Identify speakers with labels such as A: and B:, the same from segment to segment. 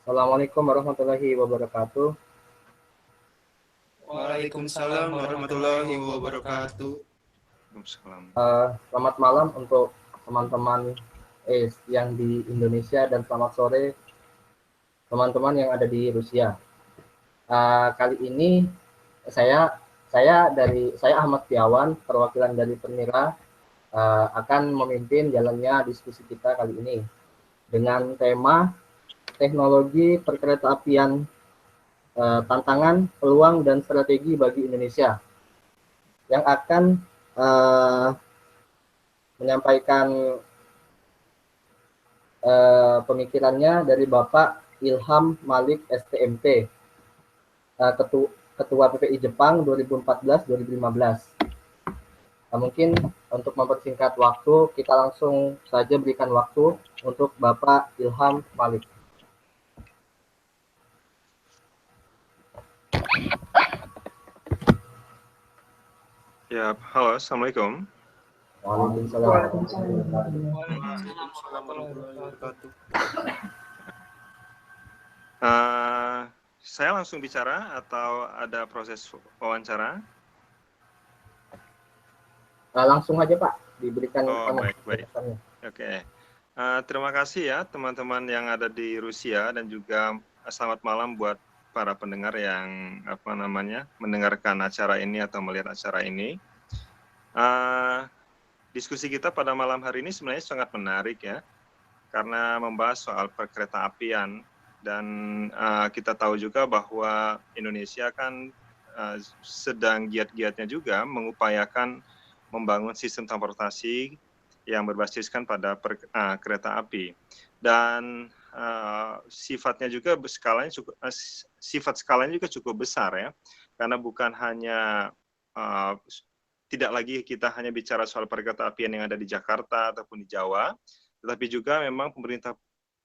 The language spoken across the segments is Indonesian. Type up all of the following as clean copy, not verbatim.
A: Assalamualaikum warahmatullahi wabarakatuh.
B: Waalaikumsalam warahmatullahi wabarakatuh.
A: Selamat malam untuk teman-teman yang di Indonesia dan selamat sore teman-teman yang ada di Rusia. Kali ini saya Ahmad Tiawan, perwakilan dari Pernira, akan memimpin jalannya diskusi kita kali ini dengan tema teknologi perkeretaapian, tantangan, peluang, dan strategi bagi Indonesia, yang akan menyampaikan pemikirannya dari Bapak Ilham Malik STMP, Ketua PPI Jepang 2014-2015. Mungkin untuk mempersingkat waktu, kita langsung saja berikan waktu untuk Bapak Ilham Malik.
C: Ya, halo, Assalamualaikum.
A: Waalaikumsalam.
B: Waalaikumsalam warahmatullahi wabarakatuh.
C: Saya langsung bicara atau ada proses wawancara?
A: Langsung aja Pak, diberikan.
C: Baik. Oke. Terima kasih ya teman-teman yang ada di Rusia, dan juga selamat malam buat para pendengar yang mendengarkan acara ini atau melihat acara ini. Diskusi kita pada malam hari ini sebenarnya sangat menarik ya, karena membahas soal perkeretaapian, dan kita tahu juga bahwa Indonesia kan sedang giat-giatnya juga mengupayakan membangun sistem transportasi yang berbasiskan pada kereta api, dan sifat skalanya juga cukup besar ya, karena bukan hanya tidak lagi kita hanya bicara soal perkeretaapian yang ada di Jakarta ataupun di Jawa, tetapi juga memang pemerintah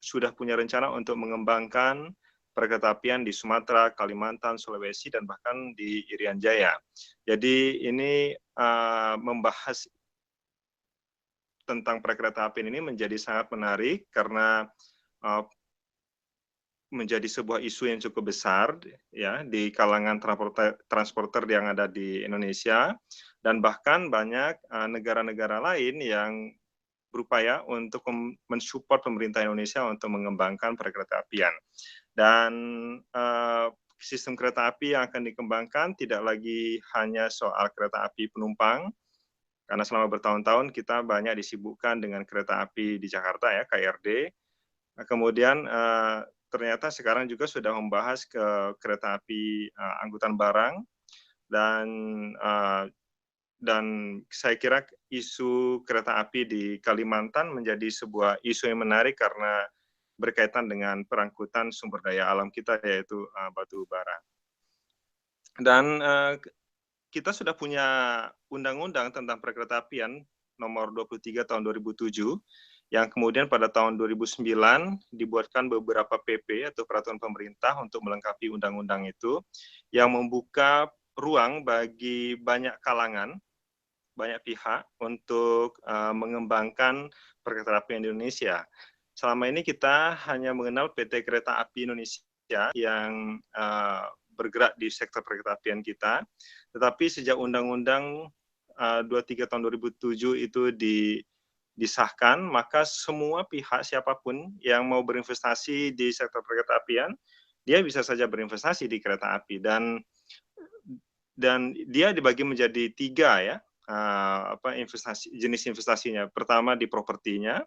C: sudah punya rencana untuk mengembangkan perkeretaapian di Sumatera, Kalimantan, Sulawesi, dan bahkan di Irian Jaya. Jadi ini membahas tentang perkeretaapian ini menjadi sangat menarik karena menjadi sebuah isu yang cukup besar ya di kalangan transporter yang ada di Indonesia, dan bahkan banyak negara-negara lain yang berupaya untuk mensupport pemerintah Indonesia untuk mengembangkan perkeretaapian. Dan sistem kereta api yang akan dikembangkan tidak lagi hanya soal kereta api penumpang, karena selama bertahun-tahun kita banyak disibukkan dengan kereta api di Jakarta ya, KRD. Kemudian ternyata sekarang juga sudah membahas ke kereta api angkutan barang, dan saya kira isu kereta api di Kalimantan menjadi sebuah isu yang menarik karena berkaitan dengan perangkutan sumber daya alam kita, yaitu batu bara. Dan kita sudah punya undang-undang tentang perkeretaapian nomor 23 tahun 2007, yang kemudian pada tahun 2009 dibuatkan beberapa PP atau peraturan pemerintah untuk melengkapi undang-undang itu, yang membuka ruang bagi banyak kalangan, banyak pihak untuk mengembangkan perkeretaapian di Indonesia. Selama ini kita hanya mengenal PT Kereta Api Indonesia yang bergerak di sektor perkeretaapian kita, tetapi sejak Undang-Undang 23 tahun 2007 itu disahkan, maka semua pihak siapapun yang mau berinvestasi di sektor perkeretaapian, dia bisa saja berinvestasi di kereta api, dan dia dibagi menjadi 3 ya, jenis investasinya. Pertama di propertinya,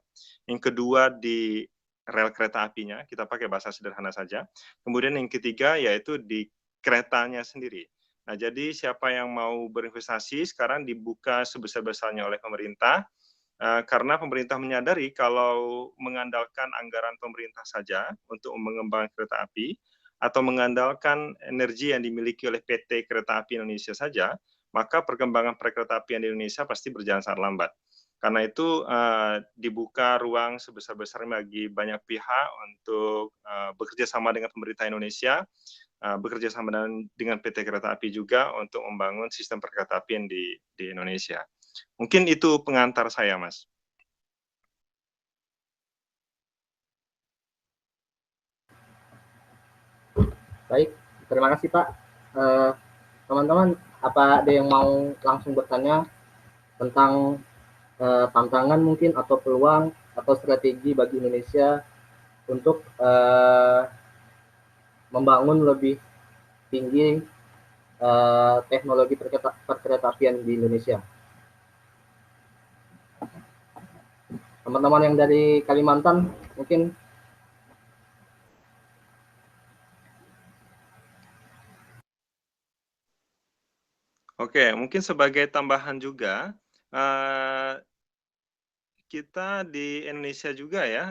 C: yang kedua di rel kereta apinya, kita pakai bahasa sederhana saja. Kemudian yang ketiga yaitu di keretanya sendiri. Nah, jadi siapa yang mau berinvestasi sekarang dibuka sebesar-besarnya oleh pemerintah, karena pemerintah menyadari kalau mengandalkan anggaran pemerintah saja untuk mengembangkan kereta api, atau mengandalkan energi yang dimiliki oleh PT Kereta Api Indonesia saja, maka perkembangan perkeretaapian di Indonesia pasti berjalan sangat lambat. Karena itu dibuka ruang sebesar-besarnya bagi banyak pihak untuk bekerja sama dengan pemerintah Indonesia, bekerja sama dengan PT Kereta Api juga untuk membangun sistem perkeretaapian di Indonesia. Mungkin itu pengantar saya, Mas.
A: Baik, terima kasih Pak. Teman-teman, apa ada yang mau langsung bertanya tentang tantangan mungkin atau peluang atau strategi bagi Indonesia untuk membangun lebih tinggi teknologi perkeretaapian di Indonesia. Teman-teman yang dari Kalimantan mungkin.
C: Oke, mungkin sebagai tambahan juga, kita di Indonesia juga ya,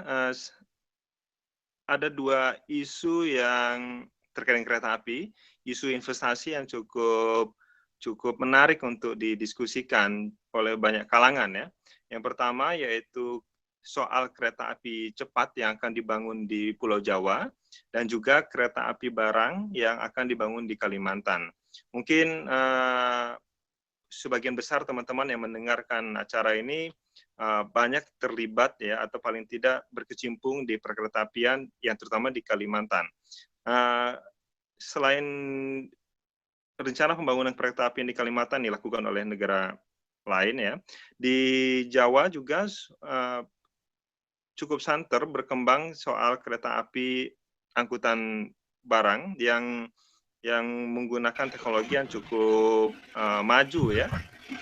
C: ada dua isu yang terkait dengan kereta api, isu investasi yang cukup menarik untuk didiskusikan oleh banyak kalangan ya. Yang pertama yaitu soal kereta api cepat yang akan dibangun di Pulau Jawa dan juga kereta api barang yang akan dibangun di Kalimantan. Mungkin sebagian besar teman-teman yang mendengarkan acara ini banyak terlibat ya atau paling tidak berkecimpung di perkeretaapian yang terutama di Kalimantan. Selain rencana pembangunan perkeretaapian di Kalimantan dilakukan oleh negara lain ya, di Jawa juga cukup santer berkembang soal kereta api angkutan barang yang menggunakan teknologi yang cukup maju ya,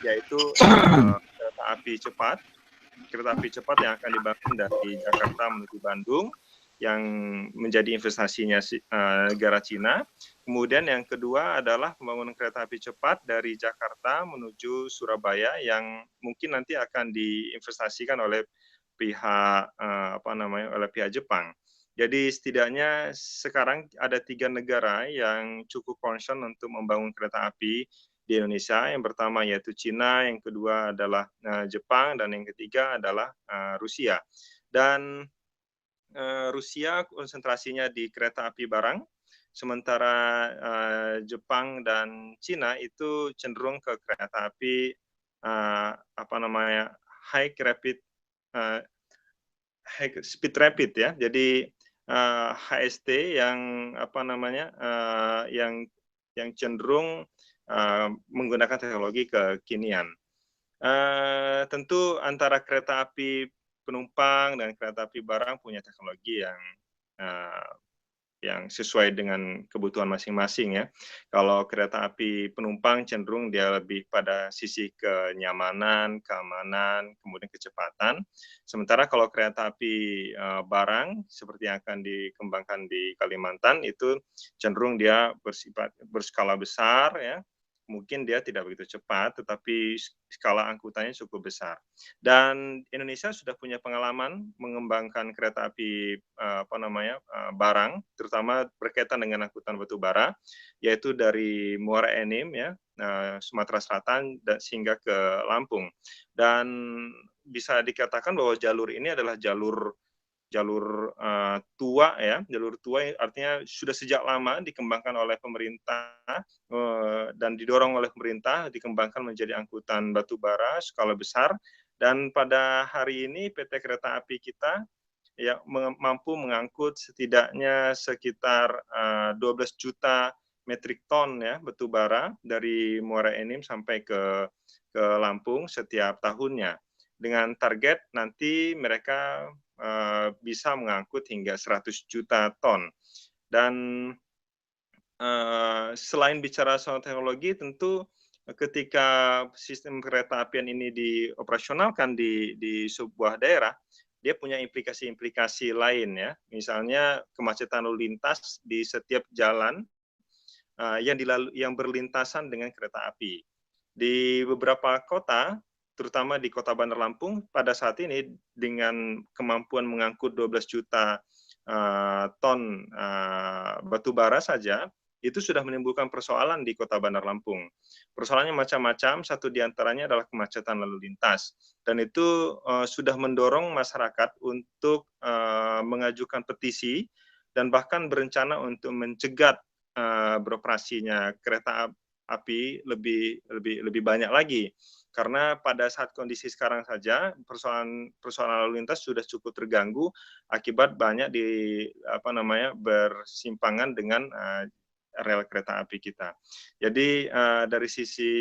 C: yaitu kereta api cepat yang akan dibangun dari Jakarta menuju Bandung yang menjadi investasinya negara Cina. Kemudian yang kedua adalah pembangunan kereta api cepat dari Jakarta menuju Surabaya yang mungkin nanti akan diinvestasikan oleh pihak oleh pihak Jepang. Jadi setidaknya sekarang ada 3 negara yang cukup concern untuk membangun kereta api di Indonesia. Yang pertama yaitu Cina, yang kedua adalah Jepang, dan yang ketiga adalah Rusia. Dan Rusia konsentrasinya di kereta api barang, sementara Jepang dan Cina itu cenderung ke kereta api high speed rapid ya. Jadi HST yang yang cenderung menggunakan teknologi kekinian. Tentu antara kereta api penumpang dan kereta api barang punya teknologi yang sesuai dengan kebutuhan masing-masing ya. Kalau kereta api penumpang cenderung dia lebih pada sisi kenyamanan, keamanan, kemudian kecepatan. Sementara kalau kereta api barang seperti yang akan dikembangkan di Kalimantan itu cenderung dia bersifat berskala besar ya. Mungkin dia tidak begitu cepat, tetapi skala angkutannya cukup besar. Dan Indonesia sudah punya pengalaman mengembangkan kereta api barang, terutama berkaitan dengan angkutan batu bara, yaitu dari Muara Enim ya, Sumatera Selatan sehingga ke Lampung. Dan bisa dikatakan bahwa jalur ini adalah jalur tua ya, jalur tua artinya sudah sejak lama dikembangkan oleh pemerintah dan didorong oleh pemerintah dikembangkan menjadi angkutan batu bara skala besar, dan pada hari ini PT Kereta Api kita ya mampu mengangkut setidaknya sekitar 12 juta metrik ton ya batu bara dari Muara Enim sampai ke Lampung setiap tahunnya, dengan target nanti mereka bisa mengangkut hingga 100 juta ton. Dan selain bicara soal teknologi, tentu ketika sistem kereta apian ini dioperasionalkan di sebuah daerah, dia punya implikasi-implikasi lain ya. Misalnya kemacetan lalu lintas di setiap jalan yang berlintasan dengan kereta api. Di beberapa kota, terutama di Kota Bandar Lampung, pada saat ini dengan kemampuan mengangkut 12 juta ton batu bara saja, itu sudah menimbulkan persoalan di Kota Bandar Lampung. Persoalannya macam-macam, satu diantaranya adalah kemacetan lalu lintas. Dan itu sudah mendorong masyarakat untuk mengajukan petisi dan bahkan berencana untuk mencegat beroperasinya kereta api lebih banyak lagi, karena pada saat kondisi sekarang saja persoalan lalu lintas sudah cukup terganggu akibat banyak bersimpangan dengan rel kereta api kita. Jadi dari sisi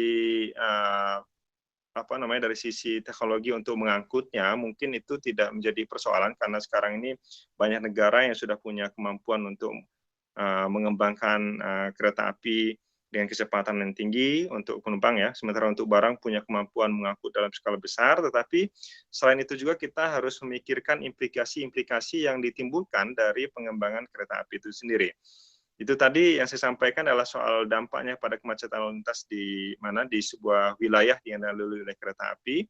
C: dari sisi teknologi untuk mengangkutnya mungkin itu tidak menjadi persoalan karena sekarang ini banyak negara yang sudah punya kemampuan untuk mengembangkan kereta api dengan kecepatan yang tinggi untuk penumpang ya. Sementara untuk barang punya kemampuan mengangkut dalam skala besar, tetapi selain itu juga kita harus memikirkan implikasi-implikasi yang ditimbulkan dari pengembangan kereta api itu sendiri. Itu tadi yang saya sampaikan adalah soal dampaknya pada kemacetan lalu lintas di sebuah wilayah yang dilalui oleh kereta api.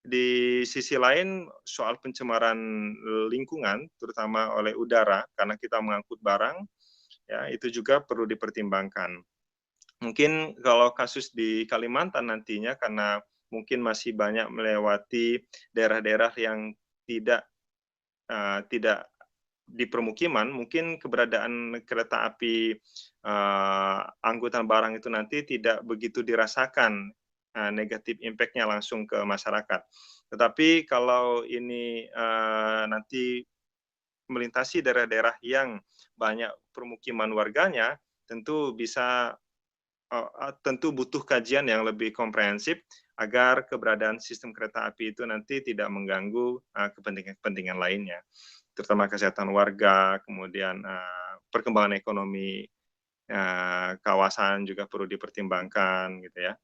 C: Di sisi lain soal pencemaran lingkungan terutama oleh udara karena kita mengangkut barang ya itu juga perlu dipertimbangkan. Mungkin kalau kasus di Kalimantan nantinya karena mungkin masih banyak melewati daerah-daerah yang tidak di permukiman, mungkin keberadaan kereta api angkutan barang itu nanti tidak begitu dirasakan negatif impact-nya langsung ke masyarakat. Tetapi kalau ini nanti melintasi daerah-daerah yang banyak permukiman warganya, tentu butuh kajian yang lebih komprehensif agar keberadaan sistem kereta api itu nanti tidak mengganggu kepentingan-kepentingan lainnya, terutama kesehatan warga, kemudian perkembangan ekonomi kawasan juga perlu dipertimbangkan, gitu ya.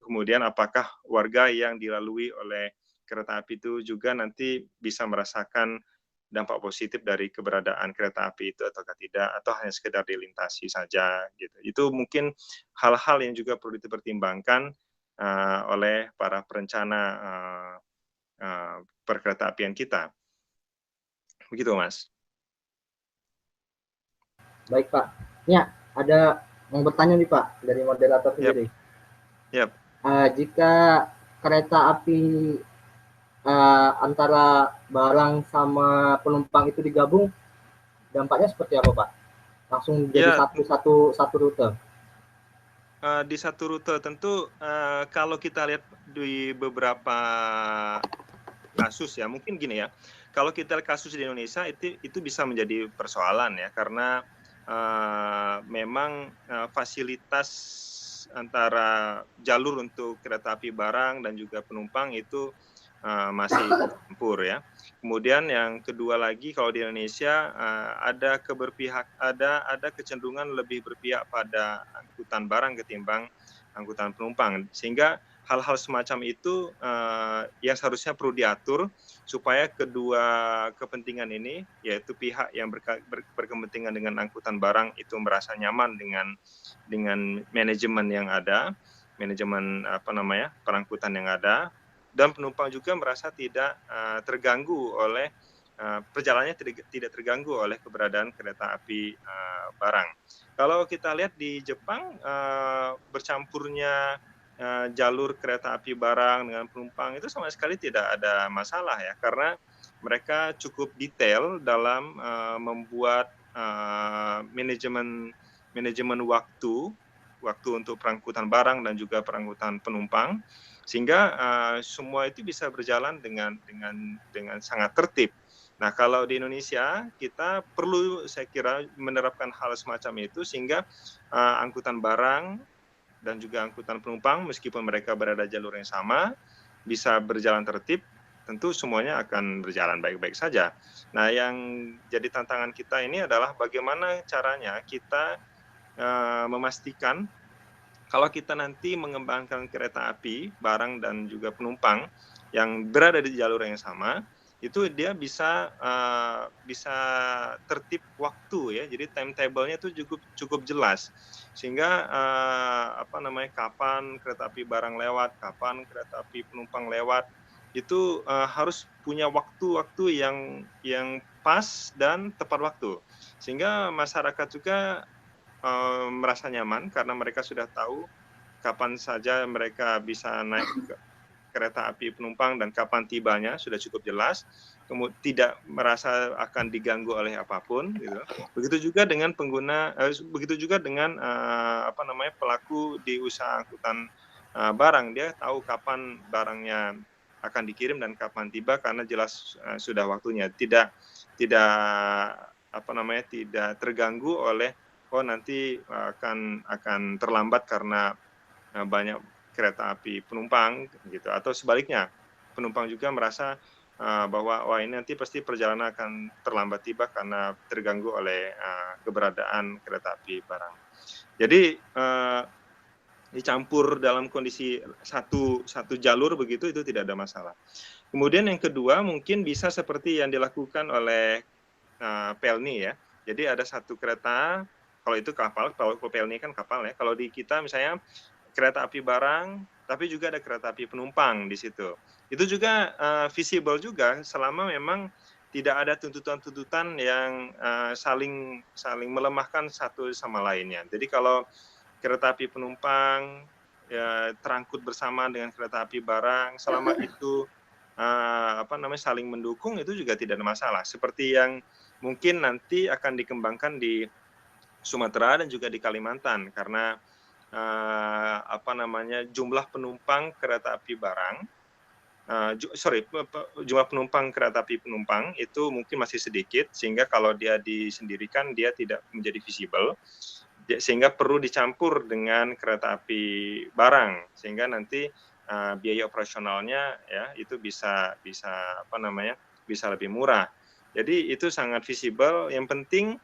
C: Kemudian apakah warga yang dilalui oleh kereta api itu juga nanti bisa merasakan dampak positif dari keberadaan kereta api itu ataukah tidak, atau hanya sekedar dilintasi saja gitu. Itu mungkin hal-hal yang juga perlu dipertimbangkan oleh para perencana perkeretaapian kita. Begitu, Mas.
A: Baik, Pak. Ya, ada yang bertanya nih, Pak, dari moderator sendiri.
C: Yep.
A: Jika kereta api antara barang sama penumpang itu digabung, dampaknya seperti apa, Pak? Langsung jadi satu rute?
C: Di satu rute tentu kalau kita lihat di beberapa kasus ya, mungkin gini ya, kalau kita lihat kasus di Indonesia itu bisa menjadi persoalan ya, karena memang fasilitas antara jalur untuk kereta api barang dan juga penumpang itu masih campur ya. Kemudian yang kedua lagi kalau di Indonesia ada kecenderungan lebih berpihak pada angkutan barang ketimbang angkutan penumpang, sehingga hal-hal semacam itu yang seharusnya perlu diatur supaya kedua kepentingan ini, yaitu pihak yang berkepentingan dengan angkutan barang itu merasa nyaman dengan manajemen yang ada, manajemen perangkutan yang ada, dan penumpang juga merasa tidak terganggu oleh perjalanannya tidak terganggu oleh keberadaan kereta api barang. Kalau kita lihat di Jepang bercampurnya jalur kereta api barang dengan penumpang itu sama sekali tidak ada masalah ya, karena mereka cukup detail dalam membuat manajemen waktu untuk perangkutan barang dan juga perangkutan penumpang, sehingga semua itu bisa berjalan dengan sangat tertib. Nah, kalau di Indonesia kita perlu, saya kira, menerapkan hal semacam itu sehingga angkutan barang dan juga angkutan penumpang meskipun mereka berada jalur yang sama bisa berjalan tertib, tentu semuanya akan berjalan baik-baik saja. Nah, yang jadi tantangan kita ini adalah bagaimana caranya kita memastikan kalau kita nanti mengembangkan kereta api, barang dan juga penumpang yang berada di jalur yang sama, itu dia bisa tertib waktu ya. Jadi timetable-nya itu cukup jelas. Sehingga kapan kereta api barang lewat, kapan kereta api penumpang lewat, itu harus punya waktu-waktu yang pas dan tepat waktu. Sehingga masyarakat juga merasa nyaman karena mereka sudah tahu kapan saja mereka bisa naik kereta api penumpang dan kapan tibanya sudah cukup jelas, kemudian tidak merasa akan diganggu oleh apapun gitu. Begitu juga dengan pelaku di usaha angkutan barang, dia tahu kapan barangnya akan dikirim dan kapan tiba karena jelas sudah waktunya. Tidak tidak terganggu oleh nanti akan terlambat karena banyak kereta api penumpang gitu, atau sebaliknya penumpang juga merasa bahwa ini nanti pasti perjalanan akan terlambat tiba karena terganggu oleh keberadaan kereta api barang. Jadi dicampur dalam kondisi satu jalur begitu, itu tidak ada masalah. Kemudian yang kedua mungkin bisa seperti yang dilakukan oleh Pelni ya. Jadi ada satu kereta, kalau itu kapal, kalau Pelni kan kapal ya. Kalau di kita misalnya kereta api barang, tapi juga ada kereta api penumpang di situ. Itu juga visible juga selama memang tidak ada tuntutan-tuntutan yang saling melemahkan satu sama lainnya. Jadi kalau kereta api penumpang ya, terangkut bersama dengan kereta api barang, selama itu saling mendukung, itu juga tidak ada masalah. Seperti yang mungkin nanti akan dikembangkan di Sumatera dan juga di Kalimantan, karena jumlah penumpang kereta api barang, jumlah penumpang kereta api penumpang itu mungkin masih sedikit, sehingga kalau dia disendirikan dia tidak menjadi visible, sehingga perlu dicampur dengan kereta api barang, sehingga nanti biaya operasionalnya ya itu bisa lebih murah. Jadi itu sangat visible. Yang penting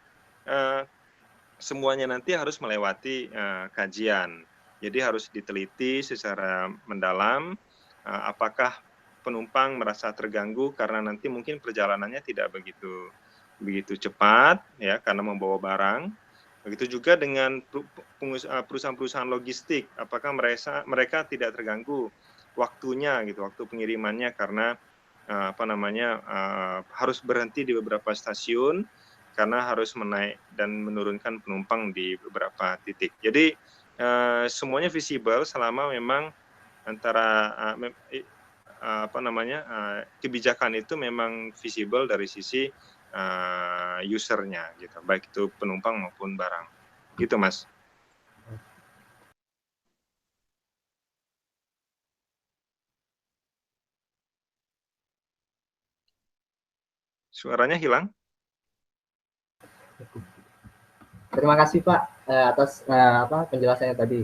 C: semuanya nanti harus melewati kajian. Jadi harus diteliti secara mendalam apakah penumpang merasa terganggu karena nanti mungkin perjalanannya tidak begitu cepat ya karena membawa barang. Begitu juga dengan perusahaan-perusahaan logistik, apakah mereka tidak terganggu waktunya gitu, waktu pengirimannya karena harus berhenti di beberapa stasiun karena harus menaik dan menurunkan penumpang di beberapa titik. Jadi semuanya visible selama memang antara kebijakan itu memang visible dari sisi usernya gitu, baik itu penumpang maupun barang. Gitu, Mas. Suaranya hilang?
A: Terima kasih Pak atas penjelasannya tadi.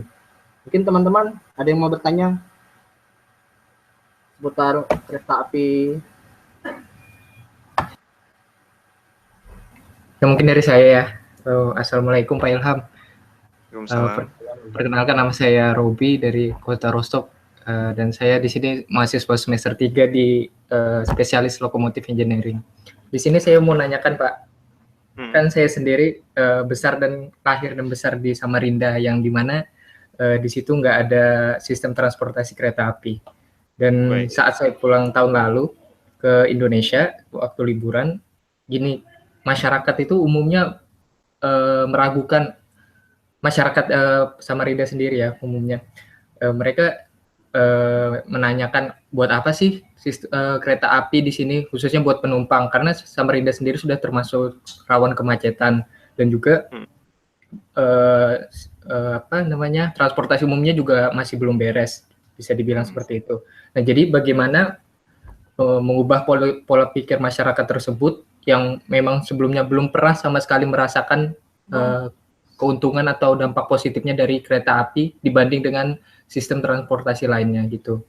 A: Mungkin teman-teman ada yang mau bertanya seputar kereta api? Ya, mungkin dari saya ya. Assalamualaikum Pak Ilham. Perkenalkan, nama saya Robi dari Kota Rostock, dan saya di sini mahasiswa semester 3 di spesialis lokomotif engineering. Di sini saya mau nanyakan Pak, kan saya sendiri lahir dan besar di Samarinda, yang dimana di situ nggak ada sistem transportasi kereta api. Dan saat saya pulang tahun lalu ke Indonesia waktu liburan, masyarakat itu umumnya meragukan, masyarakat Samarinda sendiri ya umumnya, mereka menanyakan buat apa sih kereta api di sini khususnya buat penumpang, karena Samarinda sendiri sudah termasuk rawan kemacetan dan juga transportasi umumnya juga masih belum beres, bisa dibilang seperti itu. Nah, jadi bagaimana mengubah pola pikir masyarakat tersebut yang memang sebelumnya belum pernah sama sekali merasakan keuntungan atau dampak positifnya dari kereta api dibanding dengan sistem transportasi lainnya gitu.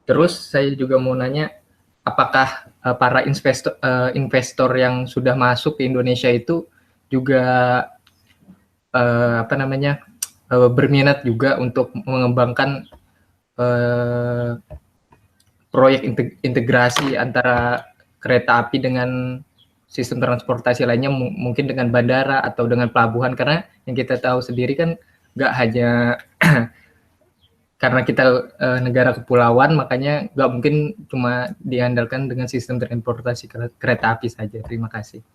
A: Terus saya juga mau nanya, apakah para investor yang sudah masuk ke Indonesia itu juga berminat juga untuk mengembangkan proyek integrasi antara kereta api dengan sistem transportasi lainnya, mungkin dengan bandara atau dengan pelabuhan, karena yang kita tahu sendiri kan nggak hanya karena kita negara kepulauan, makanya nggak mungkin cuma diandalkan dengan sistem transportasi kereta api saja. Terima kasih.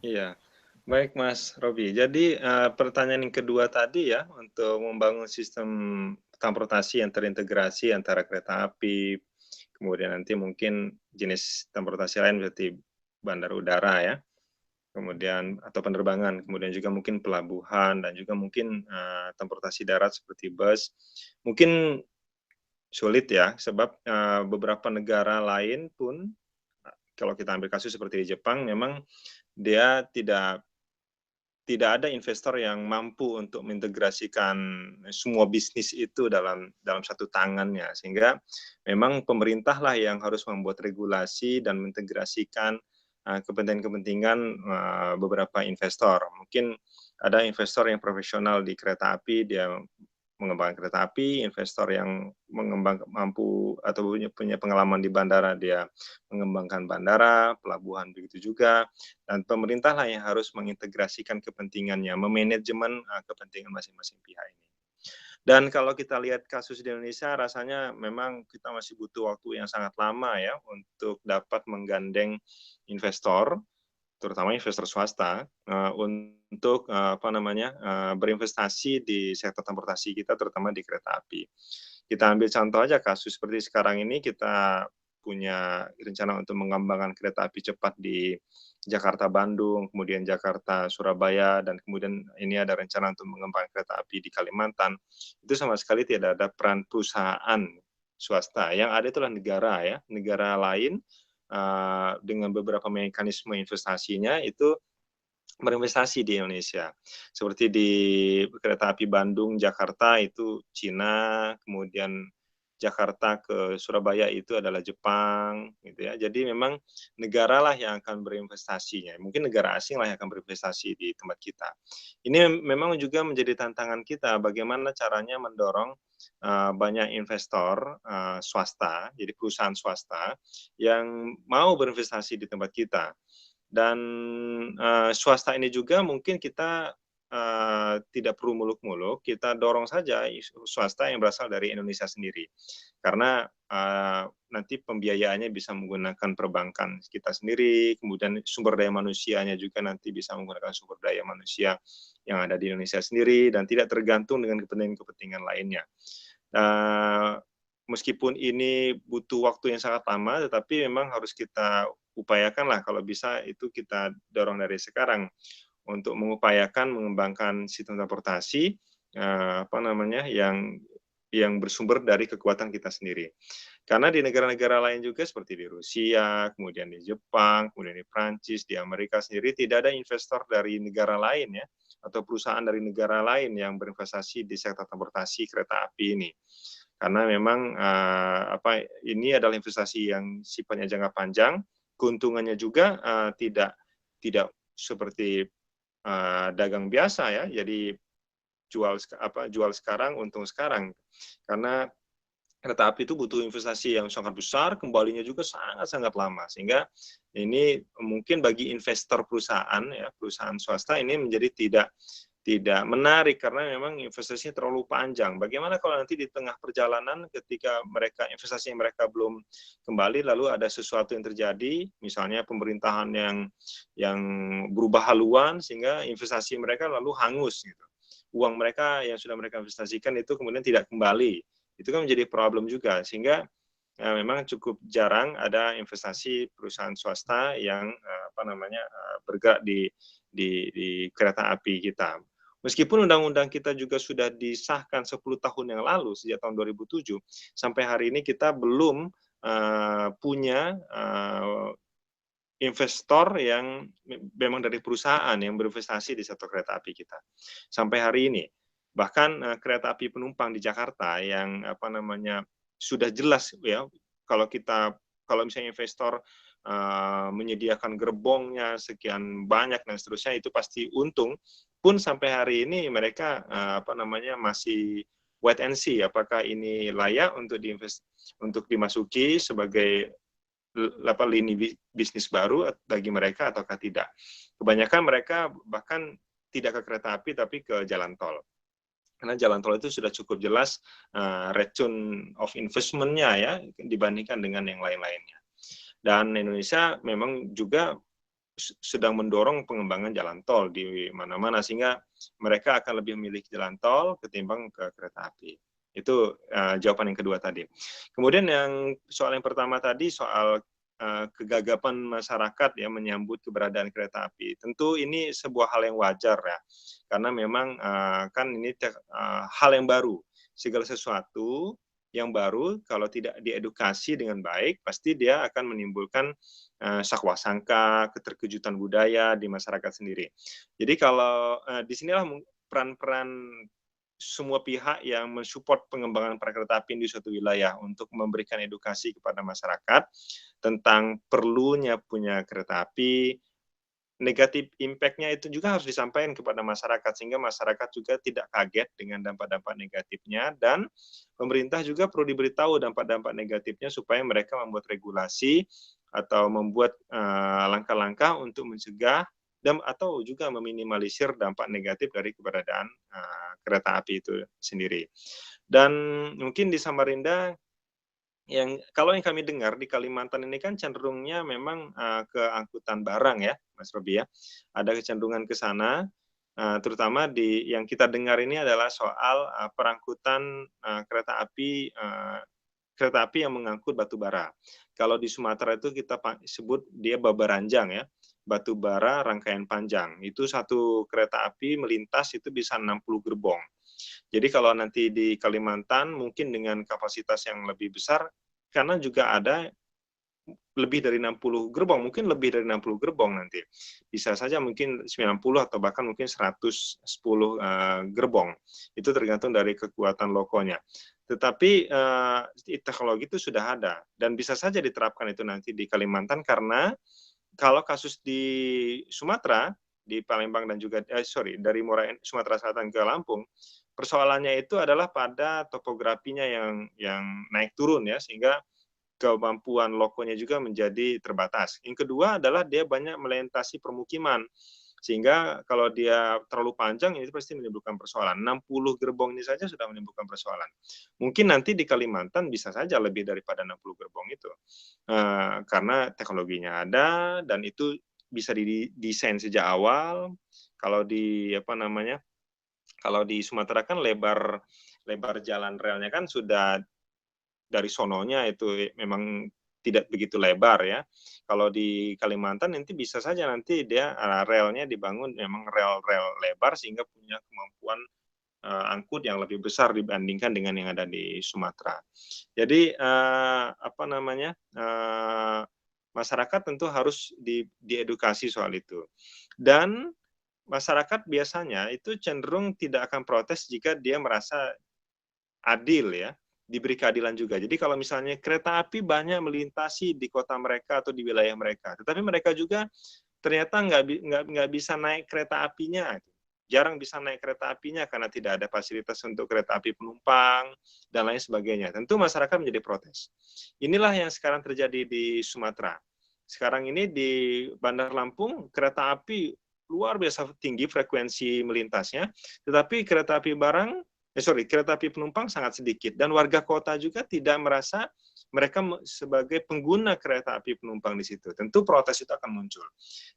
C: Iya, baik Mas Robi. Jadi pertanyaan yang kedua tadi ya, untuk membangun sistem transportasi yang terintegrasi antara kereta api, kemudian nanti mungkin jenis transportasi lain seperti bandar udara ya, kemudian atau penerbangan, kemudian juga mungkin pelabuhan dan juga mungkin transportasi darat seperti bus. Mungkin sulit ya, sebab beberapa negara lain pun, kalau kita ambil kasus seperti di Jepang, memang dia tidak ada investor yang mampu untuk mengintegrasikan semua bisnis itu dalam satu tangannya, sehingga memang pemerintahlah yang harus membuat regulasi dan mengintegrasikan kepentingan-kepentingan beberapa investor. Mungkin ada investor yang profesional di kereta api, dia mengembangkan kereta api, investor yang mampu atau punya pengalaman di bandara, dia mengembangkan bandara, pelabuhan, begitu juga. Dan pemerintah lah yang harus mengintegrasikan kepentingannya, memanajemen kepentingan masing-masing pihak ini. Dan kalau kita lihat kasus di Indonesia, rasanya memang kita masih butuh waktu yang sangat lama ya untuk dapat menggandeng investor, terutama investor swasta, untuk berinvestasi di sektor transportasi kita, terutama di kereta api. Kita ambil contoh aja kasus seperti sekarang ini, kita punya rencana untuk mengembangkan kereta api cepat di Jakarta Bandung, kemudian Jakarta Surabaya, dan kemudian ini ada rencana untuk mengembangkan kereta api di Kalimantan. Itu sama sekali tidak ada peran perusahaan swasta, yang ada itulah negara ya, negara lain dengan beberapa mekanisme investasinya itu berinvestasi di Indonesia. Seperti di kereta api Bandung Jakarta itu Cina, kemudian Jakarta ke Surabaya itu adalah Jepang, gitu ya. Jadi memang negara lah yang akan berinvestasinya. Mungkin negara asing lah yang akan berinvestasi di tempat kita. Ini memang juga menjadi tantangan kita, bagaimana caranya mendorong banyak investor swasta, jadi perusahaan swasta yang mau berinvestasi di tempat kita. Dan swasta ini juga mungkin kita tidak perlu muluk-muluk, kita dorong saja swasta yang berasal dari Indonesia sendiri. Karena nanti pembiayaannya bisa menggunakan perbankan kita sendiri, kemudian sumber daya manusianya juga nanti bisa menggunakan sumber daya manusia yang ada di Indonesia sendiri, dan tidak tergantung dengan kepentingan-kepentingan lainnya. Meskipun ini butuh waktu yang sangat lama, tetapi memang harus kita upayakan lah, kalau bisa itu kita dorong dari sekarang untuk mengupayakan mengembangkan sistem transportasi yang bersumber dari kekuatan kita sendiri. Karena di negara-negara lain juga seperti di Rusia, kemudian di Jepang, kemudian di Prancis, di Amerika sendiri tidak ada investor dari negara lain ya, atau perusahaan dari negara lain yang berinvestasi di sektor transportasi kereta api ini. Karena memang ini adalah investasi yang sifatnya jangka panjang, keuntungannya juga tidak seperti dagang biasa ya, jadi jual sekarang, untung sekarang. Karena kereta api itu butuh investasi yang sangat besar, kembalinya juga sangat-sangat lama, sehingga ini mungkin bagi investor perusahaan ya, perusahaan swasta ini menjadi tidak menarik karena memang investasinya terlalu panjang. Bagaimana kalau nanti di tengah perjalanan ketika investasi mereka belum kembali, lalu ada sesuatu yang terjadi, misalnya pemerintahan yang berubah haluan sehingga investasi mereka lalu hangus gitu. Uang mereka yang sudah mereka investasikan itu kemudian tidak kembali. Itu kan menjadi problem juga, sehingga memang cukup jarang ada investasi perusahaan swasta yang bergerak di kereta api kita. Meskipun undang-undang kita juga sudah disahkan 10 tahun yang lalu, sejak tahun 2007, sampai hari ini kita belum punya investor yang memang dari perusahaan yang berinvestasi di sektor kereta api kita. Sampai hari ini. Bahkan kereta api penumpang di Jakarta yang sudah jelas ya, kalau misalnya investor menyediakan gerbongnya sekian banyak dan seterusnya, itu pasti untung. Pun sampai hari ini mereka masih wait and see apakah ini layak untuk dimasuki sebagai lini bisnis baru bagi mereka ataukah tidak. Kebanyakan mereka bahkan tidak ke kereta api tapi ke jalan tol. Karena jalan tol itu sudah cukup jelas return of investment-nya ya dibandingkan dengan yang lain-lainnya. Dan Indonesia memang juga sedang mendorong pengembangan jalan tol di mana-mana, sehingga mereka akan lebih memilih jalan tol ketimbang ke kereta api. Itu jawaban yang kedua tadi. Kemudian soal yang pertama tadi soal kegagapan masyarakat ya menyambut keberadaan kereta api. Tentu ini sebuah hal yang wajar ya, karena memang kan ini hal yang baru. Segala sesuatu yang baru kalau tidak diedukasi dengan baik, pasti dia akan menimbulkan sakwasangka, keterkejutan budaya di masyarakat sendiri. Jadi kalau disinilah peran-peran semua pihak yang mensupport pengembangan perkereta apian di suatu wilayah untuk memberikan edukasi kepada masyarakat tentang perlunya punya kereta api. Negatif impact-nya itu juga harus disampaikan kepada masyarakat sehingga masyarakat juga tidak kaget dengan dampak-dampak negatifnya, dan pemerintah juga perlu diberitahu dampak-dampak negatifnya supaya mereka membuat regulasi atau membuat langkah-langkah untuk mencegah dan atau juga meminimalisir dampak negatif dari keberadaan kereta api itu sendiri. Dan mungkin di Samarinda kalau yang kami dengar di Kalimantan ini kan cenderungnya memang ke angkutan barang ya, Mas Robi ya. Ada kecenderungan ke sana, terutama yang kita dengar ini adalah soal perangkutan kereta api yang mengangkut batu bara. Kalau di Sumatera itu kita sebut dia babaranjang ya, batu bara rangkaian panjang. Itu satu kereta api melintas itu bisa 60 gerbong. Jadi kalau nanti di Kalimantan mungkin dengan kapasitas yang lebih besar, karena juga ada lebih dari 60 gerbong, mungkin lebih dari 60 gerbong nanti. Bisa saja mungkin 90 atau bahkan mungkin 110 gerbong. Itu tergantung dari kekuatan lokonya. Tetapi teknologi itu sudah ada dan bisa saja diterapkan itu nanti di Kalimantan, karena kalau kasus di Sumatera, di Palembang dan juga dari Sumatera Selatan ke Lampung, persoalannya itu adalah pada topografinya yang naik turun ya, sehingga kemampuan lokonya juga menjadi terbatas. Yang kedua adalah dia banyak melintasi permukiman, sehingga kalau dia terlalu panjang ini pasti menimbulkan persoalan. 60 gerbong ini saja sudah menimbulkan persoalan. Mungkin nanti di Kalimantan bisa saja lebih daripada 60 gerbong itu, karena teknologinya ada dan itu bisa didesain sejak awal. Kalau di kalau di Sumatera kan lebar jalan relnya kan sudah dari sononya itu memang tidak begitu lebar ya. Kalau di Kalimantan nanti bisa saja nanti dia relnya dibangun memang rel lebar sehingga punya kemampuan angkut yang lebih besar dibandingkan dengan yang ada di Sumatera. Jadi masyarakat tentu harus diedukasi soal itu. Dan masyarakat biasanya itu cenderung tidak akan protes jika dia merasa adil ya, diberi keadilan juga. Jadi kalau misalnya kereta api banyak melintasi di kota mereka atau di wilayah mereka, tetapi mereka juga ternyata nggak bisa naik kereta apinya, jarang bisa naik kereta apinya karena tidak ada fasilitas untuk kereta api penumpang dan lain sebagainya. Tentu masyarakat menjadi protes. Inilah yang sekarang terjadi di Sumatera. Sekarang ini di Bandar Lampung kereta api luar biasa tinggi frekuensi melintasnya, tetapi kereta api penumpang sangat sedikit, dan warga kota juga tidak merasa mereka sebagai pengguna kereta api penumpang di situ. Tentu protes itu akan muncul.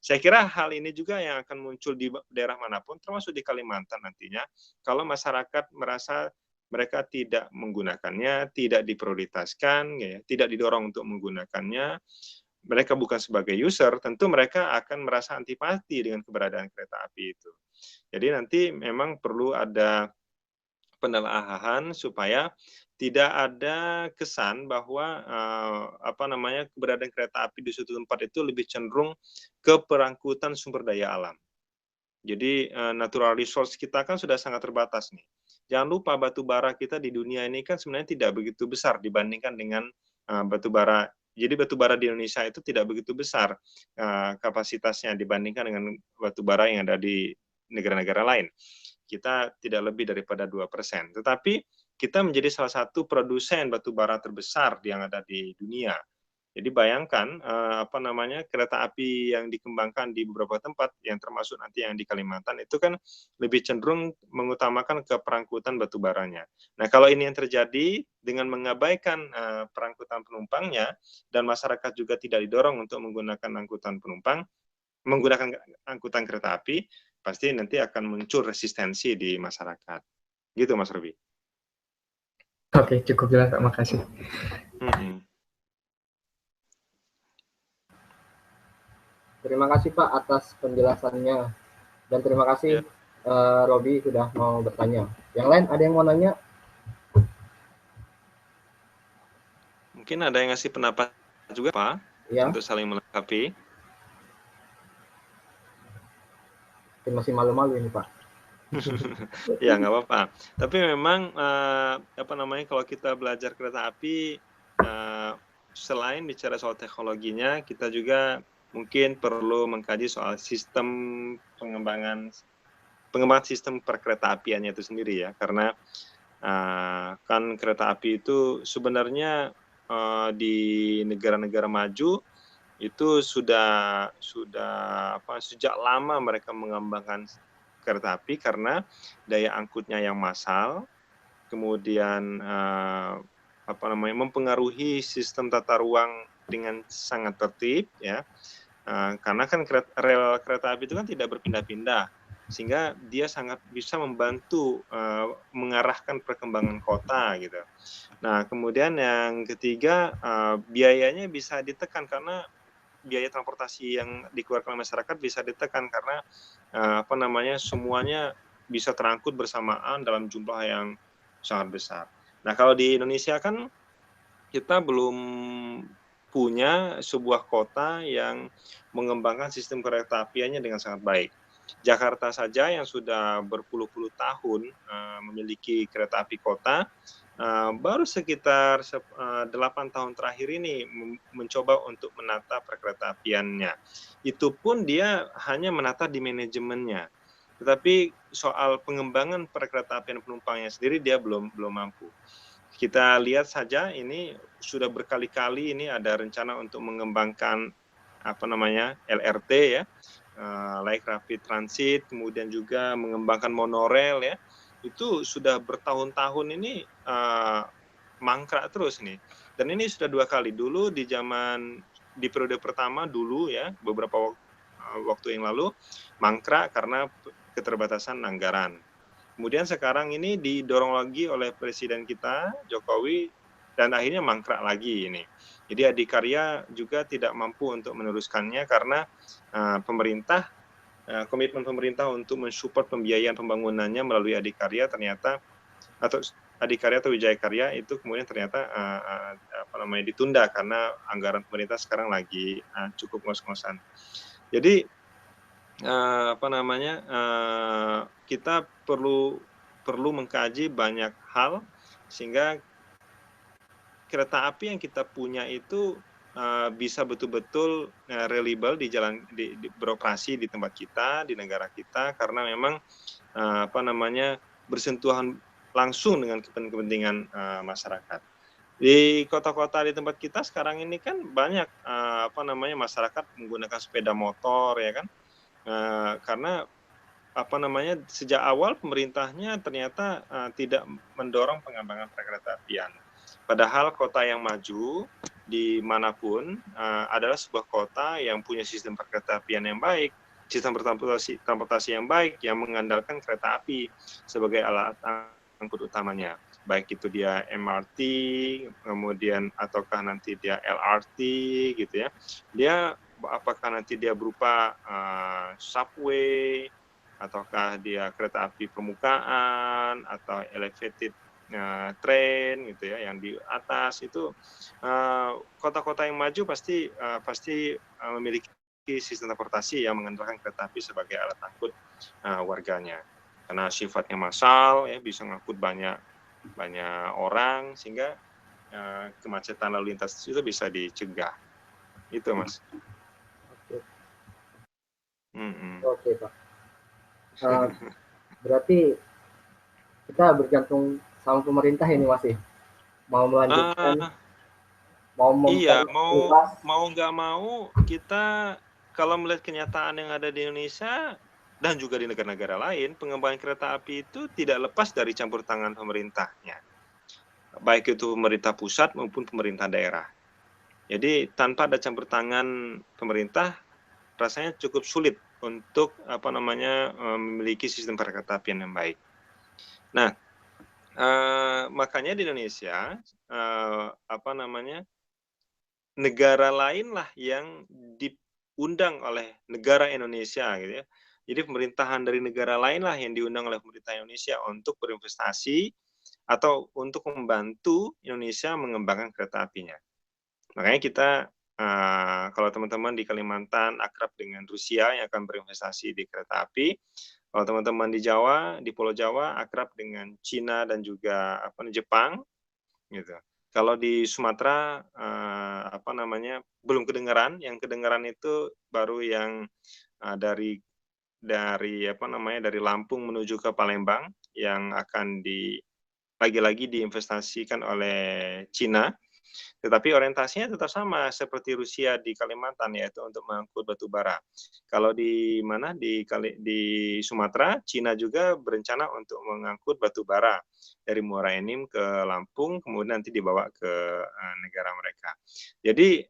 C: Saya kira hal ini juga yang akan muncul di daerah manapun, termasuk di Kalimantan nantinya, kalau masyarakat merasa mereka tidak menggunakannya, tidak diprioritaskan, ya, tidak didorong untuk menggunakannya, mereka bukan sebagai user, tentu mereka akan merasa antipati dengan keberadaan kereta api itu. Jadi nanti memang perlu ada penelaahan supaya tidak ada kesan bahwa keberadaan kereta api di suatu tempat itu lebih cenderung ke perangkutan sumber daya alam. Jadi natural resource kita kan sudah sangat terbatas nih. Jangan lupa batu bara kita di dunia ini kan sebenarnya tidak begitu besar dibandingkan dengan batu bara. Jadi batu bara di Indonesia itu tidak begitu besar kapasitasnya dibandingkan dengan batu bara yang ada di negara-negara lain. Kita tidak lebih daripada 2%. Tetapi kita menjadi salah satu produsen batu bara terbesar yang ada di dunia. Jadi bayangkan kereta api yang dikembangkan di beberapa tempat yang termasuk nanti yang di Kalimantan itu kan lebih cenderung mengutamakan ke perangkutan batu baranya. Nah, kalau ini yang terjadi dengan mengabaikan perangkutan penumpangnya dan masyarakat juga tidak didorong untuk menggunakan angkutan kereta api, pasti nanti akan muncul resistensi di masyarakat. Gitu, Mas Robi.
A: Oke, cukup jelas, Pak. Makasih. Terima kasih, Pak, atas penjelasannya. Dan terima kasih, Robi, sudah mau bertanya. Yang lain ada yang mau nanya?
C: Mungkin ada yang ngasih pendapat juga, Pak,
A: Ya,
C: untuk saling melengkapi.
A: masih malu-malu ini Pak.
C: Ya, nggak apa-apa. Tapi memang apa namanya, kalau kita belajar kereta api, selain bicara soal teknologinya, kita juga mungkin perlu mengkaji soal sistem pengembangan sistem perkereta-apiannya itu sendiri ya, karena kan kereta api itu sebenarnya di negara-negara maju itu sudah sejak lama mereka mengembangkan kereta api karena daya angkutnya yang massal, kemudian mempengaruhi sistem tata ruang dengan sangat tertib ya. Karena kan rel kereta api itu kan tidak berpindah-pindah, sehingga dia sangat bisa membantu mengarahkan perkembangan kota gitu. Nah, kemudian yang ketiga, biayanya bisa ditekan karena biaya transportasi yang dikeluarkan oleh masyarakat bisa ditekan karena semuanya bisa terangkut bersamaan dalam jumlah yang sangat besar. Nah, kalau di Indonesia kan kita belum punya sebuah kota yang mengembangkan sistem kereta apiannya dengan sangat baik. Jakarta saja yang sudah berpuluh-puluh tahun memiliki kereta api kota, baru sekitar 8 tahun terakhir ini mencoba untuk menata perkereta-apiannya. Itu pun dia hanya menata di manajemennya. Tetapi soal pengembangan perkereta-apian penumpangnya sendiri dia belum mampu. Kita lihat saja ini sudah berkali-kali ini ada rencana untuk mengembangkan LRT ya, Light Rapid Transit, kemudian juga mengembangkan monorail ya. Itu sudah bertahun-tahun ini mangkrak terus nih. Dan ini sudah 2 kali. Dulu di periode pertama dulu ya, beberapa waktu yang lalu mangkrak karena keterbatasan anggaran. Kemudian sekarang ini didorong lagi oleh Presiden kita, Jokowi, dan akhirnya mangkrak lagi ini. Jadi Adikarya juga tidak mampu untuk meneruskannya karena komitmen pemerintah untuk mensupport pembiayaan pembangunannya melalui Adikarya ternyata, atau Adikarya atau Wijaya Karya itu kemudian ternyata ditunda karena anggaran pemerintah sekarang lagi cukup ngos-ngosan. Jadi kita perlu mengkaji banyak hal sehingga kereta api yang kita punya itu bisa betul-betul reliable beroperasi di tempat kita, di negara kita, karena memang bersentuhan langsung dengan kepentingan masyarakat. Di kota-kota di tempat kita sekarang ini kan banyak masyarakat menggunakan sepeda motor ya kan. Karena sejak awal pemerintahnya ternyata tidak mendorong pengembangan perkereta-apian. Padahal kota yang maju dimanapun adalah sebuah kota yang punya sistem perkereta-apian yang baik, sistem transportasi yang baik yang mengandalkan kereta api sebagai alat angkut utamanya. Baik itu dia MRT, kemudian ataukah nanti dia LRT gitu ya. Dia apakah nanti dia berupa subway, ataukah dia kereta api permukaan, atau elevated train gitu ya, yang di atas itu kota-kota yang maju pasti memiliki sistem transportasi yang mengandalkan kereta api sebagai alat angkut warganya. Karena sifatnya massal ya, bisa ngangkut banyak orang sehingga kemacetan lalu lintas itu bisa dicegah. Itu Mas.
A: Oke Pak. Berarti kita bergantung sama pemerintah ini masih mau melanjutkan,
C: mau nggak mau kita kalau melihat kenyataan yang ada di Indonesia dan juga di negara-negara lain, pengembangan kereta api itu tidak lepas dari campur tangan pemerintahnya, baik itu pemerintah pusat maupun pemerintah daerah. Jadi tanpa ada campur tangan pemerintah, rasanya cukup sulit untuk memiliki sistem perkereta-apian yang baik. Nah, makanya di Indonesia negara lainlah yang diundang oleh negara Indonesia gitu ya. Jadi pemerintahan dari negara lainlah yang diundang oleh pemerintah Indonesia untuk berinvestasi atau untuk membantu Indonesia mengembangkan kereta apinya. Makanya kita kalau teman-teman di Kalimantan akrab dengan Rusia yang akan berinvestasi di kereta api, kalau teman-teman di Jawa, di Pulau Jawa akrab dengan Cina dan juga Jepang, gitu. Kalau di Sumatera belum kedengaran, yang kedengaran itu baru yang dari Lampung menuju ke Palembang yang akan lagi-lagi diinvestasikan oleh Cina. Tetapi orientasinya tetap sama seperti Rusia di Kalimantan, yaitu untuk mengangkut batu bara. Kalau di Sumatera, Cina juga berencana untuk mengangkut batu bara dari Muara Enim ke Lampung, kemudian nanti dibawa ke negara mereka. Jadi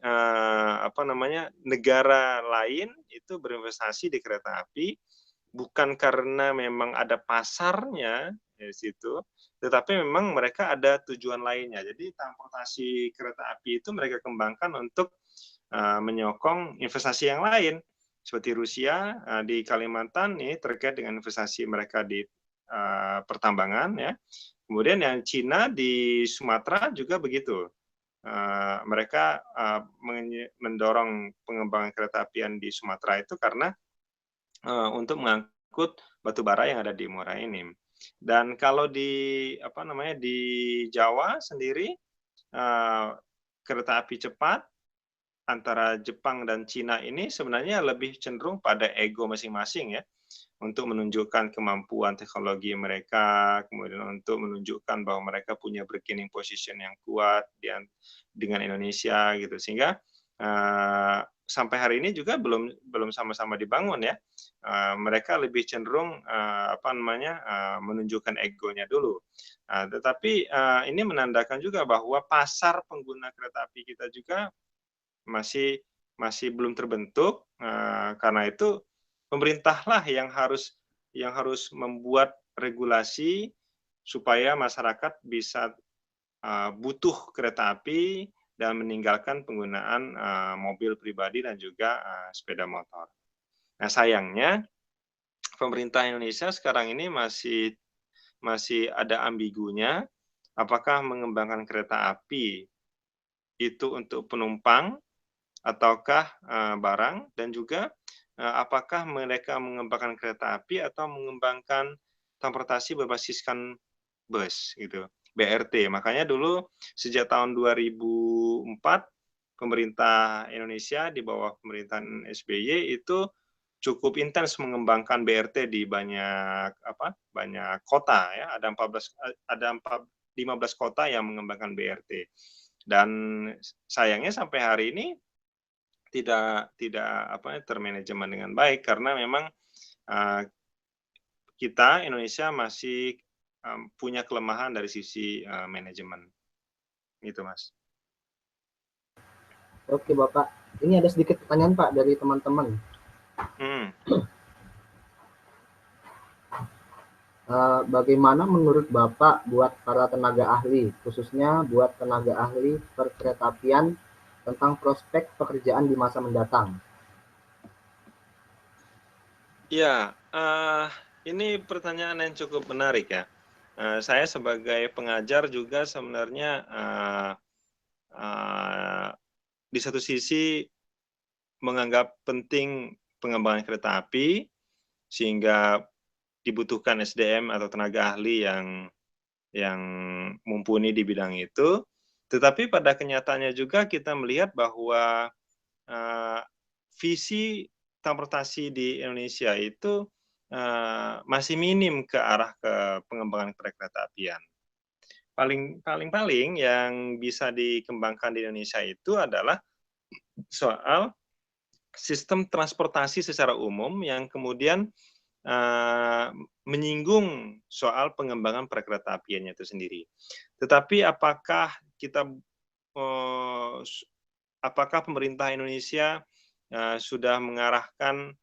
C: negara lain itu berinvestasi di kereta api bukan karena memang ada pasarnya di situ, tetapi memang mereka ada tujuan lainnya. Jadi transportasi kereta api itu mereka kembangkan untuk menyokong investasi yang lain. Seperti Rusia di Kalimantan ini terkait dengan investasi mereka di pertambangan, ya. Kemudian yang Cina di Sumatera juga begitu. Mereka mendorong pengembangan kereta apian di Sumatera itu karena untuk mengangkut batu bara yang ada di Muara Enim. Dan kalau di Jawa sendiri kereta api cepat antara Jepang dan Cina ini sebenarnya lebih cenderung pada ego masing-masing, ya, untuk menunjukkan kemampuan teknologi mereka, kemudian untuk menunjukkan bahwa mereka punya bargaining position yang kuat dengan Indonesia, gitu. Sehingga sampai hari ini juga belum sama-sama dibangun, ya. Mereka lebih cenderung menunjukkan egonya dulu. Tetapi ini menandakan juga bahwa pasar pengguna kereta api kita juga masih belum terbentuk. Karena itu pemerintahlah yang harus membuat regulasi supaya masyarakat bisa butuh kereta api dan meninggalkan penggunaan mobil pribadi dan juga sepeda motor. Nah, sayangnya pemerintah Indonesia sekarang ini masih ada ambigunya, apakah mengembangkan kereta api itu untuk penumpang ataukah barang, dan juga apakah mereka mengembangkan kereta api atau mengembangkan transportasi berbasiskan bus, gitu, BRT. Makanya dulu sejak tahun 2004 pemerintah Indonesia di bawah pemerintahan SBY itu cukup intens mengembangkan BRT di banyak kota, ya. Ada 15 kota yang mengembangkan BRT. Dan sayangnya sampai hari ini tidak termanajemen dengan baik karena memang kita Indonesia masih punya kelemahan dari sisi manajemen. Gitu, Mas.
A: Oke, Bapak. Ini ada sedikit pertanyaan, Pak, dari teman-teman. Bagaimana menurut Bapak buat para tenaga ahli, khususnya buat tenaga ahli perkeretaapian, tentang prospek pekerjaan di masa mendatang?
C: Ya, ini pertanyaan yang cukup menarik, ya. Saya sebagai pengajar juga sebenarnya di satu sisi menganggap penting pengembangan kereta api, sehingga dibutuhkan SDM atau tenaga ahli yang mumpuni di bidang itu. Tetapi pada kenyataannya juga kita melihat bahwa visi transportasi di Indonesia itu masih minim ke arah ke pengembangan kereta apian. Paling yang bisa dikembangkan di Indonesia itu adalah soal sistem transportasi secara umum yang kemudian menyinggung soal pengembangan perkeretaapiannya itu sendiri. Tetapi apakah pemerintah Indonesia sudah mengarahkan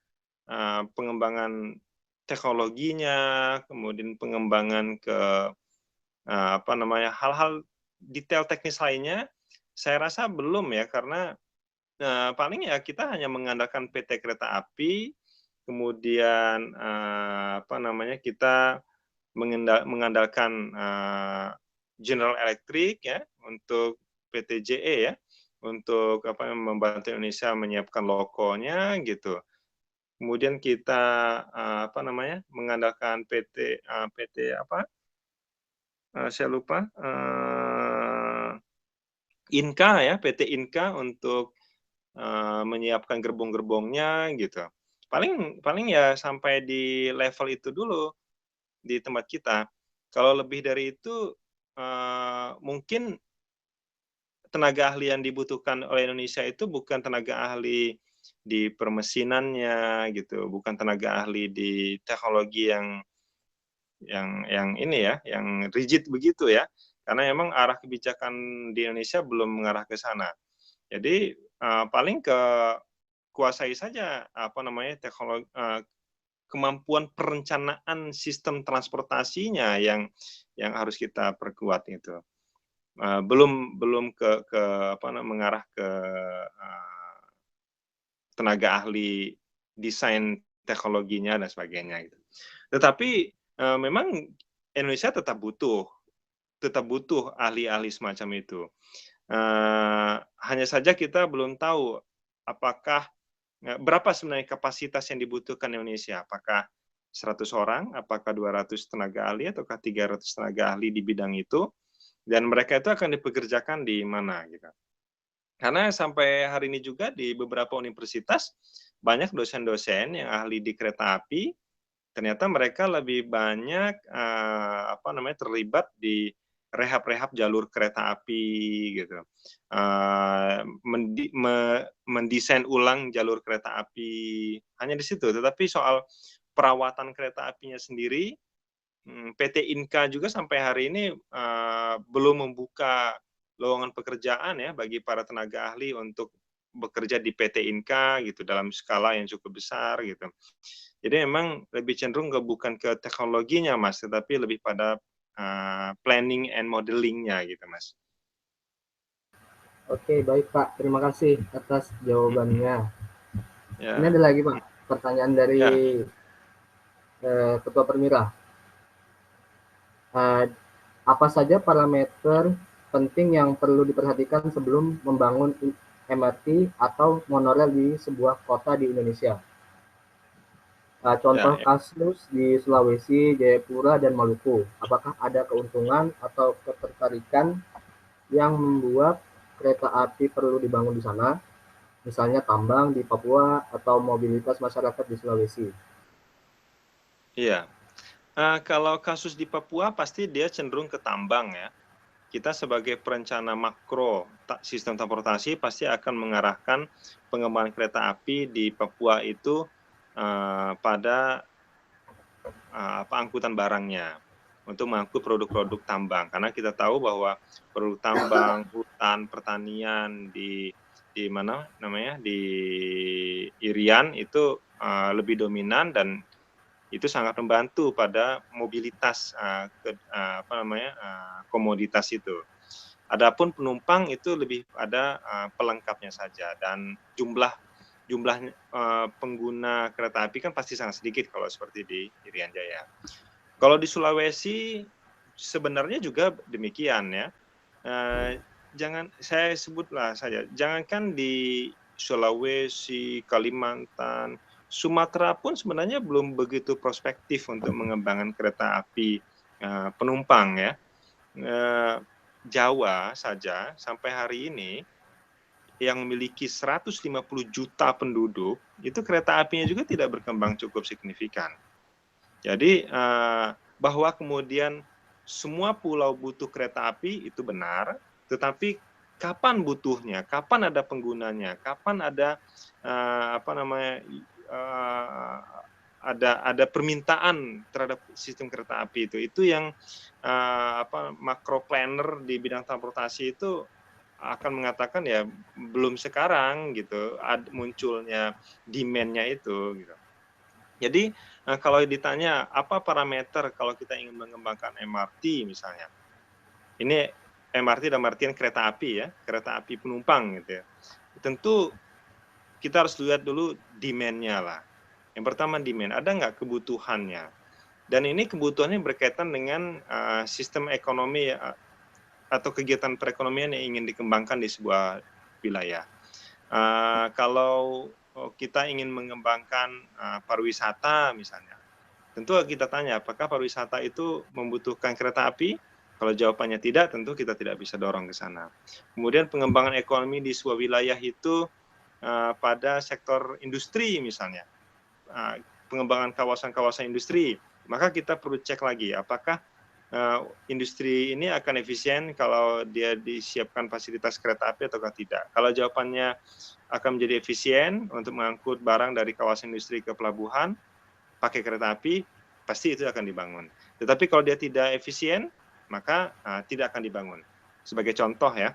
C: pengembangan teknologinya, kemudian pengembangan ke hal-hal detail teknis lainnya? Saya rasa belum, ya, karena paling ya kita hanya mengandalkan PT Kereta Api, kemudian kita mengandalkan General Electric, ya, untuk PT JE, ya. untuk membantu Indonesia menyiapkan lokonya gitu. Kemudian kita mengandalkan PT apa? Saya lupa. Inka ya, PT Inka untuk menyiapkan gerbong-gerbongnya gitu. Paling ya sampai di level itu dulu di tempat kita. Kalau lebih dari itu mungkin tenaga ahli yang dibutuhkan oleh Indonesia itu bukan tenaga ahli di permesinannya gitu, bukan tenaga ahli di teknologi yang ini ya, yang rigid begitu ya. Karena memang arah kebijakan di Indonesia belum mengarah ke sana. Jadi paling kuasai saja teknologi, kemampuan perencanaan sistem transportasinya yang harus kita perkuat itu. Belum mengarah ke tenaga ahli desain teknologinya dan sebagainya gitu. Tetapi memang Indonesia tetap butuh ahli-ahli semacam itu. Hanya saja kita belum tahu apakah berapa sebenarnya kapasitas yang dibutuhkan Indonesia. Apakah 100 orang, apakah 200 tenaga ahli, ataukah 300 tenaga ahli di bidang itu, dan mereka itu akan dipekerjakan di mana gitu. Karena sampai hari ini juga di beberapa universitas banyak dosen-dosen yang ahli di kereta api, ternyata mereka lebih banyak terlibat di rehab-rehab jalur kereta api gitu, mendesain ulang jalur kereta api, hanya di situ. Tetapi soal perawatan kereta apinya sendiri, PT Inka juga sampai hari ini belum membuka lowongan pekerjaan ya bagi para tenaga ahli untuk bekerja di PT Inka gitu dalam skala yang cukup besar gitu. Jadi memang lebih cenderung bukan ke teknologinya Mas, tetapi lebih pada planning and modeling-nya gitu Mas.
A: Oke, baik Pak. Terima kasih atas jawabannya.
C: Ya.
A: Ini ada lagi Pak, pertanyaan dari Ketua Permira. Apa saja parameter penting yang perlu diperhatikan sebelum membangun MRT atau monorail di sebuah kota di Indonesia? Contoh kasus di Sulawesi, Jayapura, dan Maluku. Apakah ada keuntungan atau ketertarikan yang membuat kereta api perlu dibangun di sana? Misalnya tambang di Papua atau mobilitas masyarakat di Sulawesi.
C: Iya. Kalau kasus di Papua pasti dia cenderung ke tambang ya. Kita sebagai perencana makro sistem transportasi pasti akan mengarahkan pengembangan kereta api di Papua itu pada angkutan barangnya untuk mengangkut produk-produk tambang, karena kita tahu bahwa produk tambang, hutan, pertanian di Irian itu lebih dominan dan itu sangat membantu pada mobilitas komoditas itu. Adapun penumpang itu lebih pada pelengkapnya saja, dan jumlah pengguna kereta api kan pasti sangat sedikit kalau seperti di Irian Jaya. Kalau di Sulawesi sebenarnya juga demikian ya. Saya sebutlah saja, jangankan di Sulawesi, Kalimantan, Sumatera pun sebenarnya belum begitu prospektif untuk mengembangkan kereta api penumpang ya. Jawa saja sampai hari ini yang memiliki 150 juta penduduk, itu kereta apinya juga tidak berkembang cukup signifikan. Jadi bahwa kemudian semua pulau butuh kereta api itu benar, tetapi kapan butuhnya, kapan ada penggunanya, kapan ada ada permintaan terhadap sistem kereta api itu yang makro planner di bidang transportasi itu akan mengatakan ya belum sekarang gitu munculnya demand-nya itu gitu. Jadi kalau ditanya apa parameter kalau kita ingin mengembangkan MRT misalnya, ini MRT dalam artian kereta api ya, kereta api penumpang gitu ya. Tentu kita harus lihat dulu demand-nya lah. Yang pertama demand, ada nggak kebutuhannya? Dan ini kebutuhannya berkaitan dengan sistem ekonomi atau kegiatan perekonomian yang ingin dikembangkan di sebuah wilayah. Kalau kita ingin mengembangkan pariwisata misalnya, tentu kita tanya apakah pariwisata itu membutuhkan kereta api? Kalau jawabannya tidak, tentu kita tidak bisa dorong ke sana. Kemudian pengembangan ekonomi di sebuah wilayah itu pada sektor industri misalnya, pengembangan kawasan-kawasan industri, maka kita perlu cek lagi apakah industri ini akan efisien kalau dia disiapkan fasilitas kereta api ataukah tidak. Kalau jawabannya akan menjadi efisien untuk mengangkut barang dari kawasan industri ke pelabuhan pakai kereta api, pasti itu akan dibangun. Tetapi kalau dia tidak efisien, maka tidak akan dibangun. Sebagai contoh ya,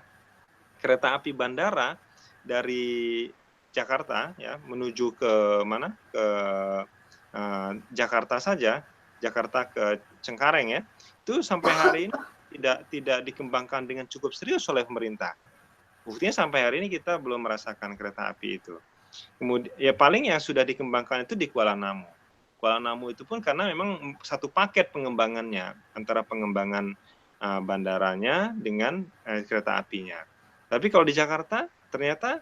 C: kereta api bandara dari Jakarta ya menuju ke mana? Ke Jakarta saja, Jakarta ke Cengkareng ya, itu sampai hari ini tidak dikembangkan dengan cukup serius oleh pemerintah. Buktinya sampai hari ini kita belum merasakan kereta api itu. Kemudian ya paling yang sudah dikembangkan itu di Kuala Namu. Kuala Namu itu pun karena memang satu paket pengembangannya antara pengembangan bandaranya dengan kereta apinya. Tapi kalau di Jakarta ternyata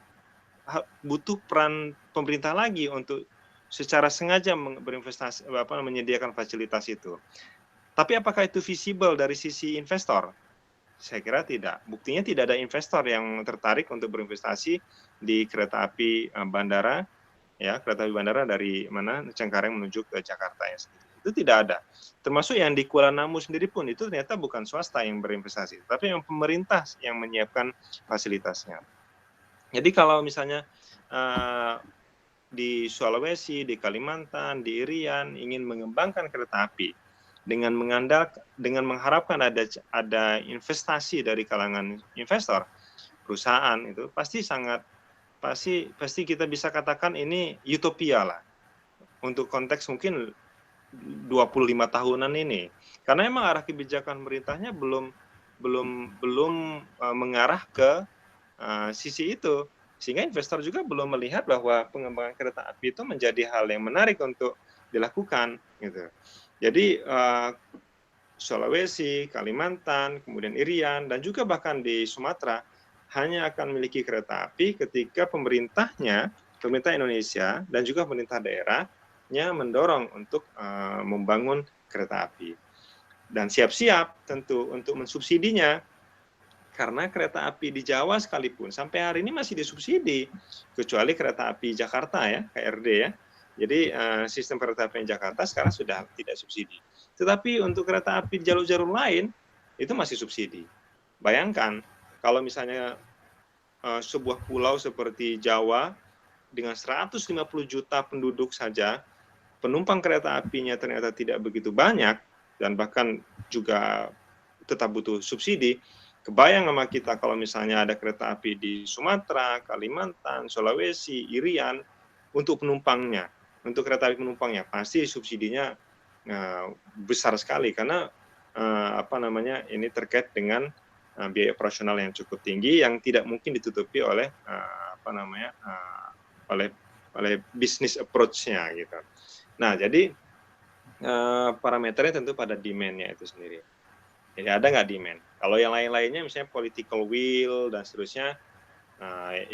C: butuh peran pemerintah lagi untuk secara sengaja berinvestasi menyediakan fasilitas itu. Tapi apakah itu visible dari sisi investor? Saya kira tidak. Buktinya tidak ada investor yang tertarik untuk berinvestasi di kereta api bandara, ya kereta api bandara dari mana Cengkareng menuju ke Jakarta ya sendiri. Itu tidak ada. Termasuk yang di Kuala Namu sendiri pun itu ternyata bukan swasta yang berinvestasi, tapi yang pemerintah yang menyiapkan fasilitasnya. Jadi kalau misalnya di Sulawesi, di Kalimantan, di Irian ingin mengembangkan kereta api dengan mengharapkan ada investasi dari kalangan investor, perusahaan itu pasti kita bisa katakan ini utopia lah untuk konteks mungkin 25 tahunan ini, karena memang arah kebijakan pemerintahnya belum mengarah ke sisi itu, sehingga investor juga belum melihat bahwa pengembangan kereta api itu menjadi hal yang menarik untuk dilakukan gitu. Jadi Sulawesi, Kalimantan, kemudian Irian, dan juga bahkan di Sumatera hanya akan memiliki kereta api ketika pemerintah Indonesia dan juga pemerintah daerahnya mendorong untuk membangun kereta api. Dan siap-siap tentu untuk mensubsidinya, karena kereta api di Jawa sekalipun sampai hari ini masih disubsidi, kecuali kereta api Jakarta ya, KRD ya. Jadi sistem kereta api Jakarta sekarang sudah tidak subsidi. Tetapi untuk kereta api jalur-jalur lain itu masih subsidi. Bayangkan kalau misalnya sebuah pulau seperti Jawa dengan 150 juta penduduk saja, penumpang kereta apinya ternyata tidak begitu banyak dan bahkan juga tetap butuh subsidi. Kebayang sama kita kalau misalnya ada kereta api di Sumatera, Kalimantan, Sulawesi, Irian untuk penumpangnya. Untuk kereta api penumpangnya pasti subsidinya besar sekali karena ini terkait dengan biaya operasional yang cukup tinggi yang tidak mungkin ditutupi oleh oleh bisnis approach-nya gitu. Nah, jadi parameternya tentu pada demand-nya itu sendiri. Jadi ada nggak demand? Kalau yang lain-lainnya misalnya political will dan seterusnya,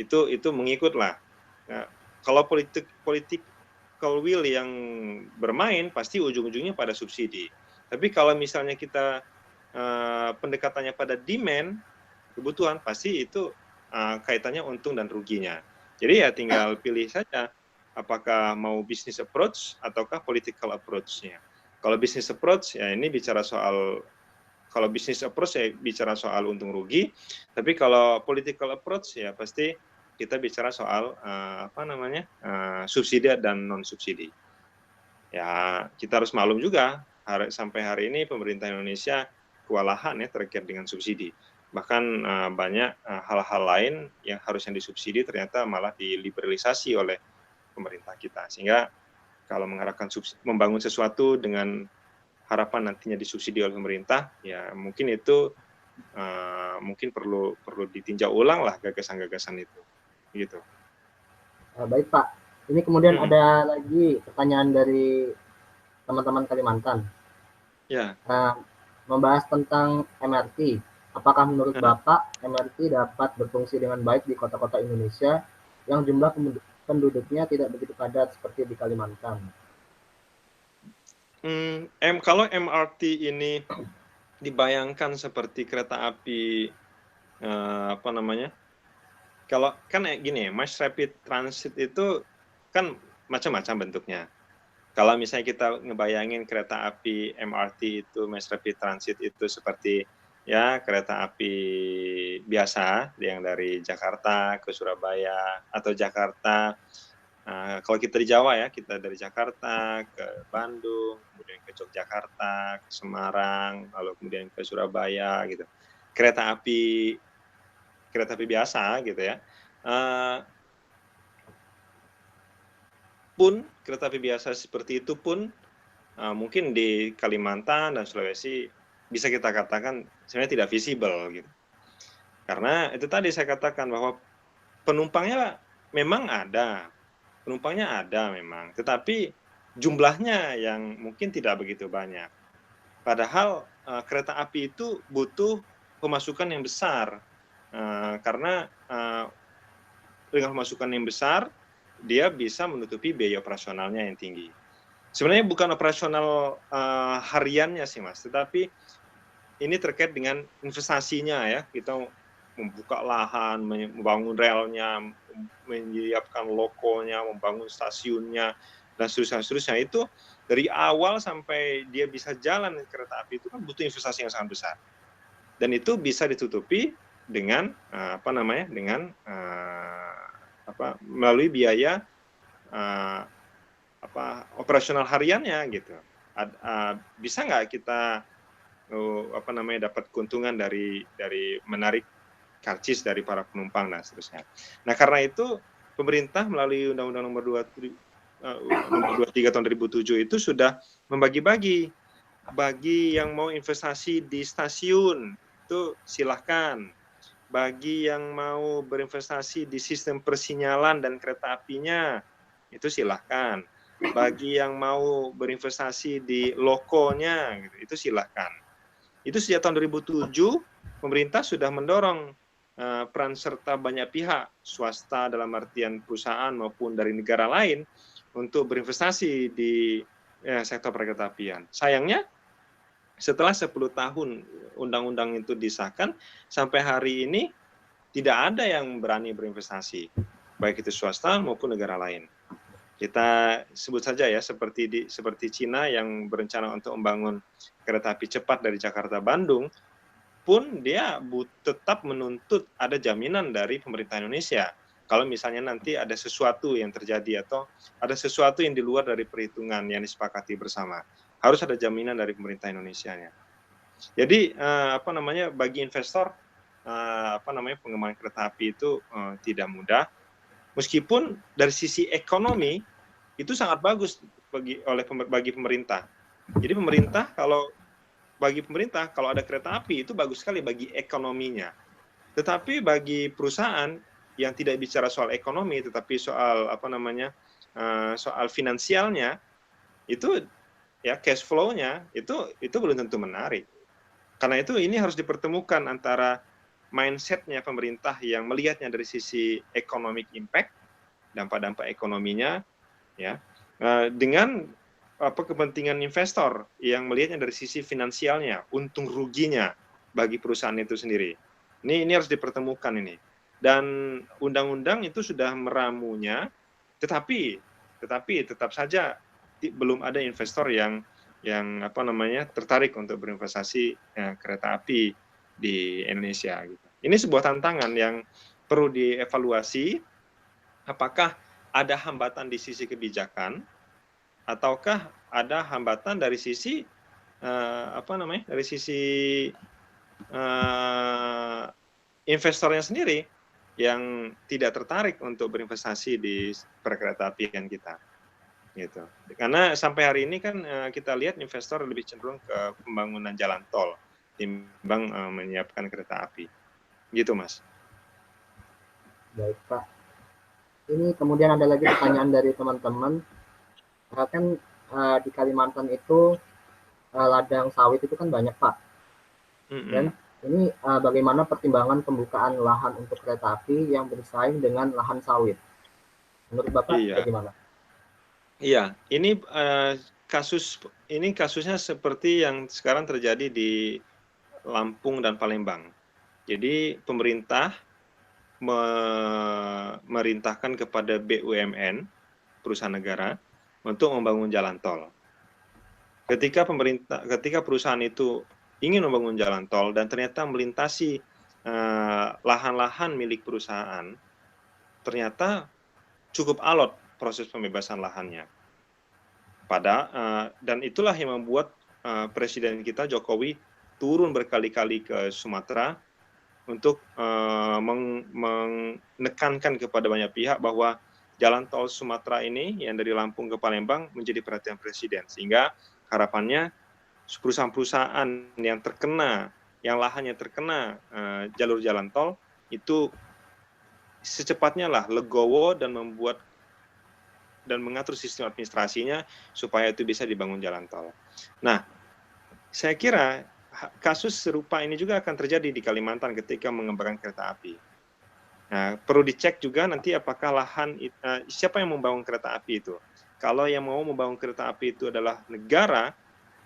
C: itu mengikut lah. Nah, kalau political will yang bermain pasti ujung-ujungnya pada subsidi. Tapi kalau misalnya kita pendekatannya pada demand, kebutuhan, pasti itu kaitannya untung dan ruginya. Jadi ya tinggal pilih saja apakah mau business approach ataukah political approach-nya. Kalau business approach ya ini bicara soal untung rugi, tapi kalau political approach ya pasti kita bicara soal subsidi dan non subsidi. Ya kita harus maklum juga sampai hari ini pemerintah Indonesia kewalahan ya terkait dengan subsidi. Bahkan banyak hal-hal lain yang harusnya disubsidi ternyata malah diliberalisasi oleh pemerintah kita. Sehingga kalau mengharapkan membangun sesuatu dengan harapan nantinya disubsidi oleh pemerintah, ya mungkin itu mungkin perlu ditinjau ulang lah gagasan-gagasan itu. Gitu.
A: Baik Pak, ini kemudian ada lagi pertanyaan dari teman-teman Kalimantan.
C: Ya.
A: Membahas tentang MRT. Apakah menurut Bapak MRT dapat berfungsi dengan baik di kota-kota Indonesia yang jumlah penduduknya tidak begitu padat seperti di Kalimantan?
C: Kalau MRT ini dibayangkan seperti kereta api apa namanya? Kalau kan gini, Mass Rapid Transit itu kan macam-macam bentuknya. Kalau misalnya kita ngebayangin kereta api MRT itu, Mass Rapid Transit itu seperti ya kereta api biasa yang dari Jakarta ke Surabaya atau Jakarta. Kalau kita di Jawa ya, kita dari Jakarta ke Bandung, kemudian ke Yogyakarta, ke Semarang, lalu kemudian ke Surabaya gitu. Kereta api biasa gitu ya. Pun kereta api biasa seperti itu pun mungkin di Kalimantan dan Sulawesi bisa kita katakan sebenarnya tidak visible gitu. Karena itu tadi saya katakan bahwa penumpangnya memang ada memang, tetapi jumlahnya yang mungkin tidak begitu banyak. Padahal kereta api itu butuh pemasukan yang besar karena dengan pemasukan yang besar dia bisa menutupi biaya operasionalnya yang tinggi. Sebenarnya bukan operasional hariannya sih Mas, tetapi ini terkait dengan investasinya ya. Kita membuka lahan, membangun relnya, menyiapkan lokonya, membangun stasiunnya, dan seterusnya. Itu dari awal sampai dia bisa jalan kereta api itu kan butuh investasi yang sangat besar. Dan itu bisa ditutupi dengan melalui biaya operasional hariannya gitu. Bisa nggak kita dapat keuntungan dari menarik karcis dari para penumpang dan seterusnya. Nah karena itu pemerintah melalui Undang-Undang Nomor 23 tahun 2007 itu sudah membagi-bagi bagi yang mau investasi di stasiun itu silahkan, bagi yang mau berinvestasi di sistem persinyalan dan kereta apinya itu silahkan, bagi yang mau berinvestasi di lokonya itu silahkan. Itu sejak tahun 2007 pemerintah sudah mendorong peran serta banyak pihak, swasta dalam artian perusahaan maupun dari negara lain untuk berinvestasi di sektor perkereta-apian. Sayangnya setelah 10 tahun undang-undang itu disahkan, sampai hari ini tidak ada yang berani berinvestasi, baik itu swasta maupun negara lain. Kita sebut saja ya, seperti Cina yang berencana untuk membangun kereta api cepat dari Jakarta Bandung, pun dia tetap menuntut ada jaminan dari pemerintah Indonesia. Kalau misalnya nanti ada sesuatu yang terjadi atau ada sesuatu yang di luar dari perhitungan yang disepakati bersama, harus ada jaminan dari pemerintah Indonesia-nya. Jadi bagi investor pengembangan kereta api itu tidak mudah. Meskipun dari sisi ekonomi itu sangat bagus bagi pemerintah. Jadi bagi pemerintah kalau ada kereta api itu bagus sekali bagi ekonominya. Tetapi bagi perusahaan yang tidak bicara soal ekonomi tetapi soal soal finansialnya itu ya cash flow-nya itu belum tentu menarik. Karena itu ini harus dipertemukan antara mindset-nya pemerintah yang melihatnya dari sisi economic impact, dampak-dampak ekonominya ya, dengan kepentingan investor yang melihatnya dari sisi finansialnya, untung ruginya bagi perusahaan itu sendiri. Ini harus dipertemukan ini. Dan undang-undang itu sudah meramunya, tetapi tetap saja belum ada investor yang tertarik untuk berinvestasi kereta api di Indonesia gitu. Ini sebuah tantangan yang perlu dievaluasi, apakah ada hambatan di sisi kebijakan ataukah ada hambatan dari sisi investornya sendiri yang tidak tertarik untuk berinvestasi di perkereta-apian kita. Gitu. Karena sampai hari ini kan kita lihat investor lebih cenderung ke pembangunan jalan tol timbang menyiapkan kereta api. Gitu, Mas.
A: Baik, Pak. Ini kemudian ada lagi pertanyaan dari teman-teman. Kan di Kalimantan itu ladang sawit itu kan banyak, Pak. Dan Ini bagaimana pertimbangan pembukaan lahan untuk kereta api yang bersaing dengan lahan sawit? Menurut Bapak
C: Iya,
A: bagaimana?
C: iya. Ini kasusnya seperti yang sekarang terjadi di Lampung dan Palembang. Jadi pemerintah memerintahkan kepada BUMN, perusahaan negara, untuk membangun jalan tol. Ketika perusahaan itu ingin membangun jalan tol dan ternyata melintasi lahan-lahan milik perusahaan, ternyata cukup alot proses pembebasan lahannya. Dan itulah yang membuat Presiden kita Jokowi turun berkali-kali ke Sumatera untuk menekankan kepada banyak pihak bahwa jalan tol Sumatera ini yang dari Lampung ke Palembang menjadi perhatian Presiden, sehingga harapannya perusahaan-perusahaan yang terkena, yang lahannya terkena jalur jalan tol itu secepatnya lah legowo dan mengatur sistem administrasinya supaya itu bisa dibangun jalan tol. Nah, saya kira kasus serupa ini juga akan terjadi di Kalimantan ketika mengembangkan kereta api. Nah, perlu dicek juga nanti apakah siapa yang membangun kereta api itu. Kalau yang mau membangun kereta api itu adalah negara,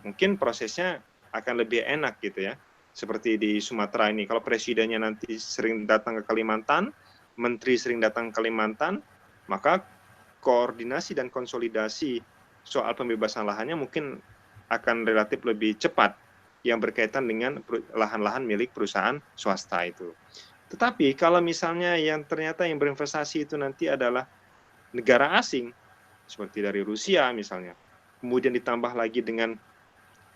C: mungkin prosesnya akan lebih enak gitu ya. Seperti di Sumatera ini, kalau presidennya nanti sering datang ke Kalimantan, menteri sering datang ke Kalimantan, maka koordinasi dan konsolidasi soal pembebasan lahannya mungkin akan relatif lebih cepat yang berkaitan dengan lahan-lahan milik perusahaan swasta itu. Tetapi kalau misalnya yang ternyata yang berinvestasi itu nanti adalah negara asing, seperti dari Rusia misalnya, kemudian ditambah lagi dengan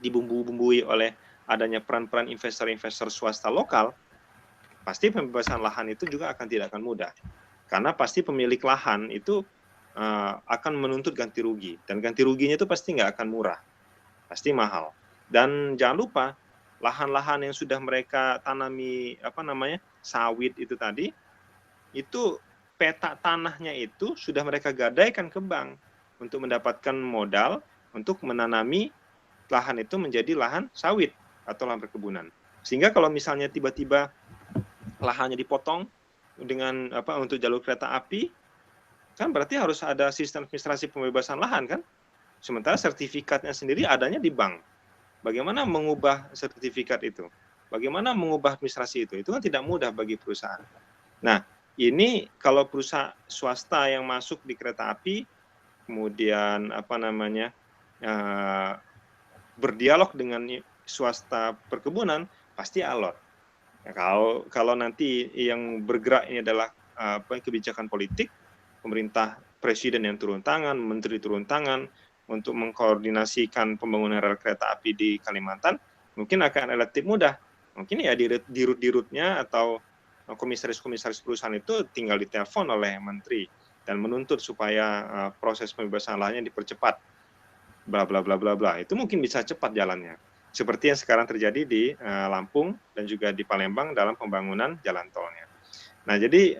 C: dibumbu-bumbui oleh adanya peran-peran investor-investor swasta lokal, pasti pembebasan lahan itu juga tidak akan mudah. Karena pasti pemilik lahan itu akan menuntut ganti rugi, dan ganti ruginya itu pasti nggak akan murah, pasti mahal. Dan jangan lupa lahan-lahan yang sudah mereka tanami sawit itu tadi, itu peta tanahnya itu sudah mereka gadaikan ke bank untuk mendapatkan modal untuk menanami lahan itu menjadi lahan sawit atau lahan perkebunan. Sehingga kalau misalnya tiba-tiba lahannya dipotong dengan untuk jalur kereta api, kan berarti harus ada sistem administrasi pembebasan lahan kan? Sementara sertifikatnya sendiri adanya di bank. Bagaimana mengubah sertifikat itu? Bagaimana mengubah administrasi itu? Itu kan tidak mudah bagi perusahaan. Nah, ini kalau perusahaan swasta yang masuk di kereta api, kemudian berdialog dengan swasta perkebunan, pasti alot. Ya, kalau nanti yang bergerak ini adalah kebijakan politik, pemerintah presiden yang turun tangan, menteri turun tangan untuk mengkoordinasikan pembangunan rel kereta api di Kalimantan, mungkin akan relatif mudah. Mungkin ya dirut-dirutnya atau komisaris-komisaris perusahaan itu tinggal ditelepon oleh menteri dan menuntut supaya proses pembebasan lahannya dipercepat, bla bla bla bla bla. Itu mungkin bisa cepat jalannya. Seperti yang sekarang terjadi di Lampung dan juga di Palembang dalam pembangunan jalan tolnya. Nah, jadi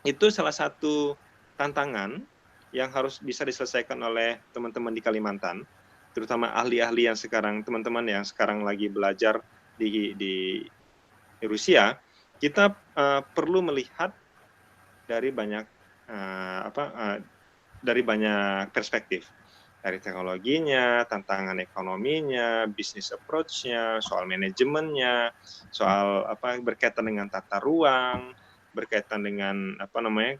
C: itu salah satu tantangan yang harus bisa diselesaikan oleh teman-teman di Kalimantan, terutama ahli-ahli yang sekarang, teman-teman yang sekarang lagi belajar di Rusia. Kita perlu melihat dari banyak perspektif, dari teknologinya, tantangan ekonominya, bisnis approach-nya, soal manajemennya, soal berkaitan dengan tata ruang, berkaitan dengan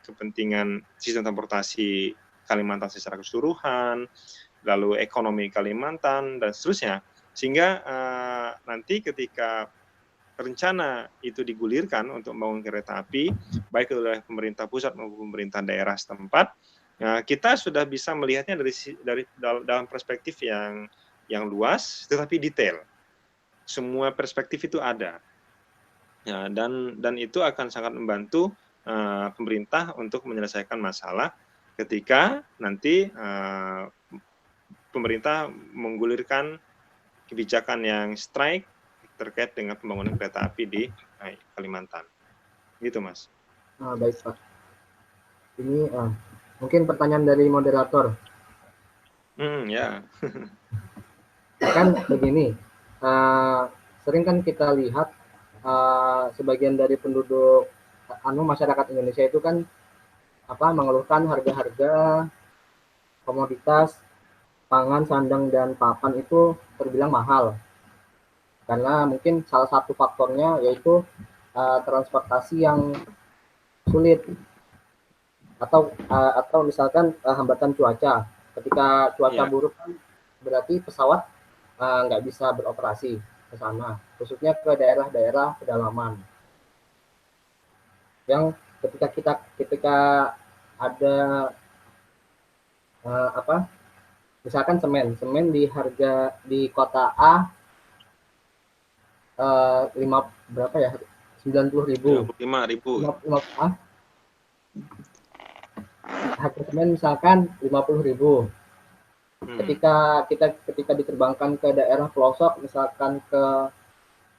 C: kepentingan sistem transportasi Kalimantan secara keseluruhan, lalu ekonomi Kalimantan dan seterusnya, sehingga nanti ketika rencana itu digulirkan untuk membangun kereta api baik oleh pemerintah pusat maupun pemerintah daerah setempat, kita sudah bisa melihatnya dari dalam perspektif yang luas tetapi detail. Semua perspektif itu ada. Ya, dan itu akan sangat membantu pemerintah untuk menyelesaikan masalah ketika nanti pemerintah menggulirkan kebijakan yang strike terkait dengan pembangunan kereta api di Kalimantan. Gitu, Mas.
A: Baik, Pak. Ini mungkin pertanyaan dari moderator.
C: Ya.
A: Kan begini, sering kan kita lihat sebagian dari penduduk masyarakat Indonesia itu kan mengeluhkan harga-harga komoditas pangan, sandang, dan papan itu terbilang mahal. Karena mungkin salah satu faktornya yaitu transportasi yang sulit atau misalkan hambatan cuaca. Ketika cuaca buruk kan berarti pesawat nggak bisa beroperasi ke sana, khususnya ke daerah-daerah pedalaman. Yang ketika ada misalkan semen di harga di kota A berapa ya, 90.000,
C: 55.000,
A: harga semen misalkan 50.000. Ketika diterbangkan ke daerah pelosok, misalkan ke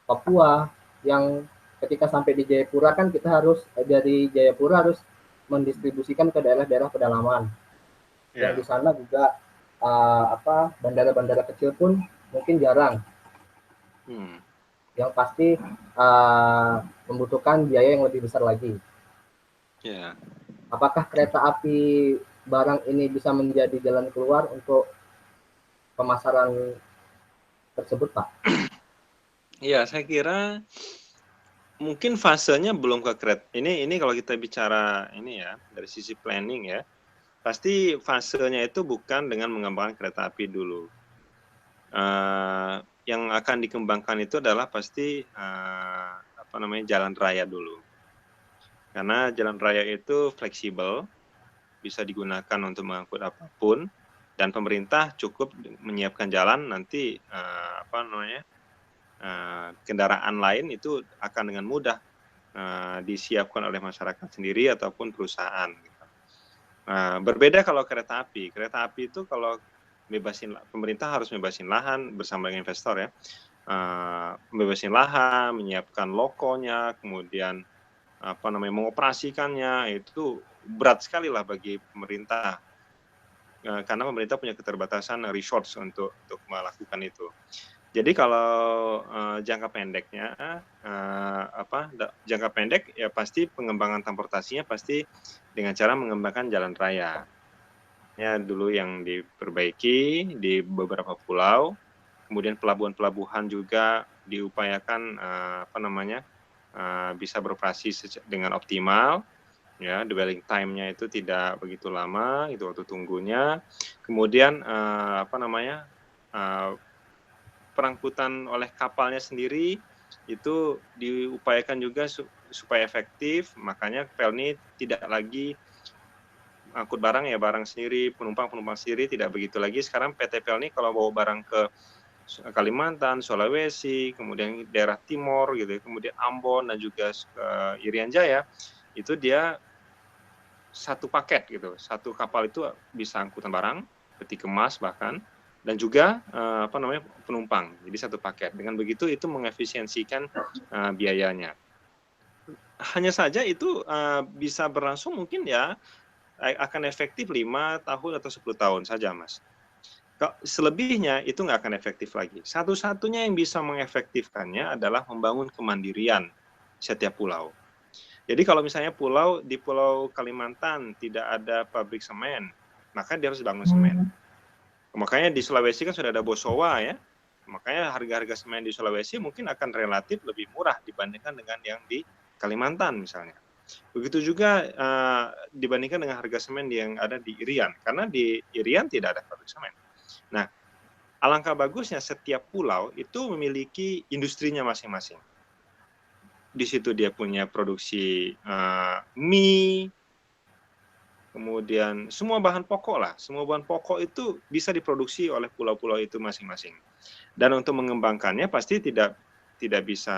A: Papua, yang ketika sampai di Jayapura kan kita harus dari Jayapura harus mendistribusikan ke daerah-daerah pedalaman. Yang di sana juga bandara-bandara kecil pun mungkin jarang. Yang pasti membutuhkan biaya yang lebih besar lagi. Apakah kereta api barang ini bisa menjadi jalan keluar untuk pemasaran tersebut, Pak?
D: Iya, saya kira mungkin fasenya belum ke kereta. Ini kalau kita bicara ini ya dari sisi planning ya, pasti fasenya itu bukan dengan mengembangkan kereta api dulu. Yang akan dikembangkan itu adalah pasti jalan raya dulu. Karena jalan raya itu fleksibel, bisa digunakan untuk mengangkut apapun, dan pemerintah cukup menyiapkan jalan, nanti kendaraan lain itu akan dengan mudah disiapkan oleh masyarakat sendiri ataupun perusahaan. Berbeda kalau kereta api. Kereta api itu kalau pemerintah harus bebasin lahan bersama dengan investor ya, bebasin lahan, menyiapkan lokonya, kemudian mengoperasikannya, itu berat sekali lah bagi pemerintah, karena pemerintah punya keterbatasan resource untuk melakukan itu. Jadi kalau jangka pendeknya, jangka pendek ya pasti pengembangan transportasinya pasti dengan cara mengembangkan jalan raya. Ya dulu yang diperbaiki di beberapa pulau, kemudian pelabuhan-pelabuhan juga diupayakan bisa beroperasi dengan optimal. Ya, dwelling time-nya itu tidak begitu lama, itu waktu tunggunya. Kemudian perangkutan oleh kapalnya sendiri itu diupayakan juga supaya efektif. Makanya Pelni tidak lagi angkut barang sendiri, penumpang sendiri, tidak begitu lagi. Sekarang PT Pelni kalau bawa barang ke Kalimantan, Sulawesi, kemudian daerah Timor gitu, kemudian Ambon dan juga Irian Jaya, itu dia satu paket gitu. Satu kapal itu bisa angkutan barang, peti kemas bahkan, dan juga penumpang. Jadi satu paket. Dengan begitu itu mengefisiensikan biayanya. Hanya saja itu bisa berlangsung mungkin ya akan efektif 5 tahun atau 10 tahun saja, Mas. Selebihnya itu nggak akan efektif lagi. Satu-satunya yang bisa mengefektifkannya adalah membangun kemandirian setiap pulau. Jadi kalau misalnya di Pulau Kalimantan tidak ada pabrik semen, maka dia harus bangun semen. Makanya di Sulawesi kan sudah ada Bosowa ya. Makanya harga-harga semen di Sulawesi mungkin akan relatif lebih murah dibandingkan dengan yang di Kalimantan misalnya. Begitu juga dibandingkan dengan harga semen yang ada di Irian, karena di Irian tidak ada pabrik semen. Nah, alangkah bagusnya setiap pulau itu memiliki industrinya masing-masing. Di situ dia punya produksi mie, kemudian semua bahan pokok lah. Semua bahan pokok itu bisa diproduksi oleh pulau-pulau itu masing-masing. Dan untuk mengembangkannya pasti tidak bisa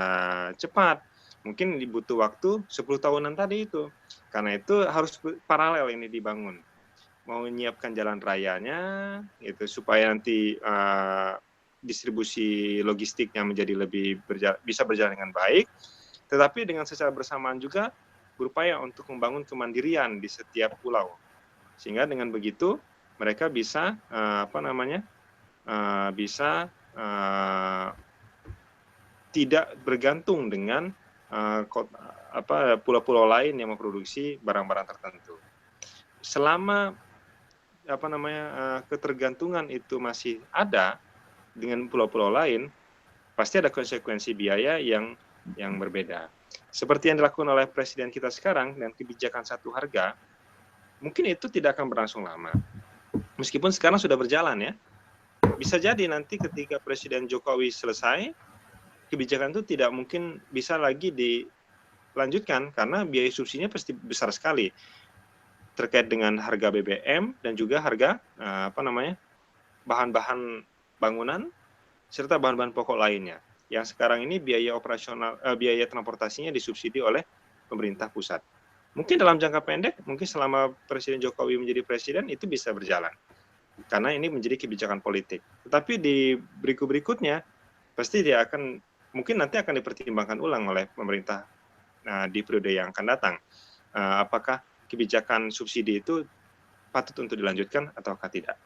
D: cepat. Mungkin dibutuh waktu 10 tahunan tadi itu. Karena itu harus paralel ini dibangun. Mau menyiapkan jalan rayanya itu supaya nanti distribusi logistiknya menjadi bisa berjalan dengan baik, tetapi dengan secara bersamaan juga berupaya untuk membangun kemandirian di setiap pulau, sehingga dengan begitu mereka bisa tidak bergantung dengan pulau-pulau lain yang memproduksi barang-barang tertentu. Selama ketergantungan itu masih ada dengan pulau-pulau lain, pasti ada konsekuensi biaya yang berbeda. Seperti yang dilakukan oleh presiden kita sekarang dengan kebijakan satu harga, mungkin itu tidak akan berlangsung lama. Meskipun sekarang sudah berjalan ya. Bisa jadi nanti ketika Presiden Jokowi selesai, kebijakan itu tidak mungkin bisa lagi dilanjutkan karena biaya subsidinya pasti besar sekali terkait dengan harga BBM dan juga harga bahan-bahan bangunan serta bahan-bahan pokok lainnya. Yang sekarang ini biaya operasional, biaya transportasinya disubsidi oleh pemerintah pusat. Mungkin dalam jangka pendek, mungkin selama Presiden Jokowi menjadi presiden itu bisa berjalan. Karena ini menjadi kebijakan politik. Tetapi di berikutnya pasti dia mungkin nanti akan dipertimbangkan ulang oleh pemerintah di periode yang akan datang. Apakah kebijakan subsidi itu patut untuk dilanjutkan ataukah tidak.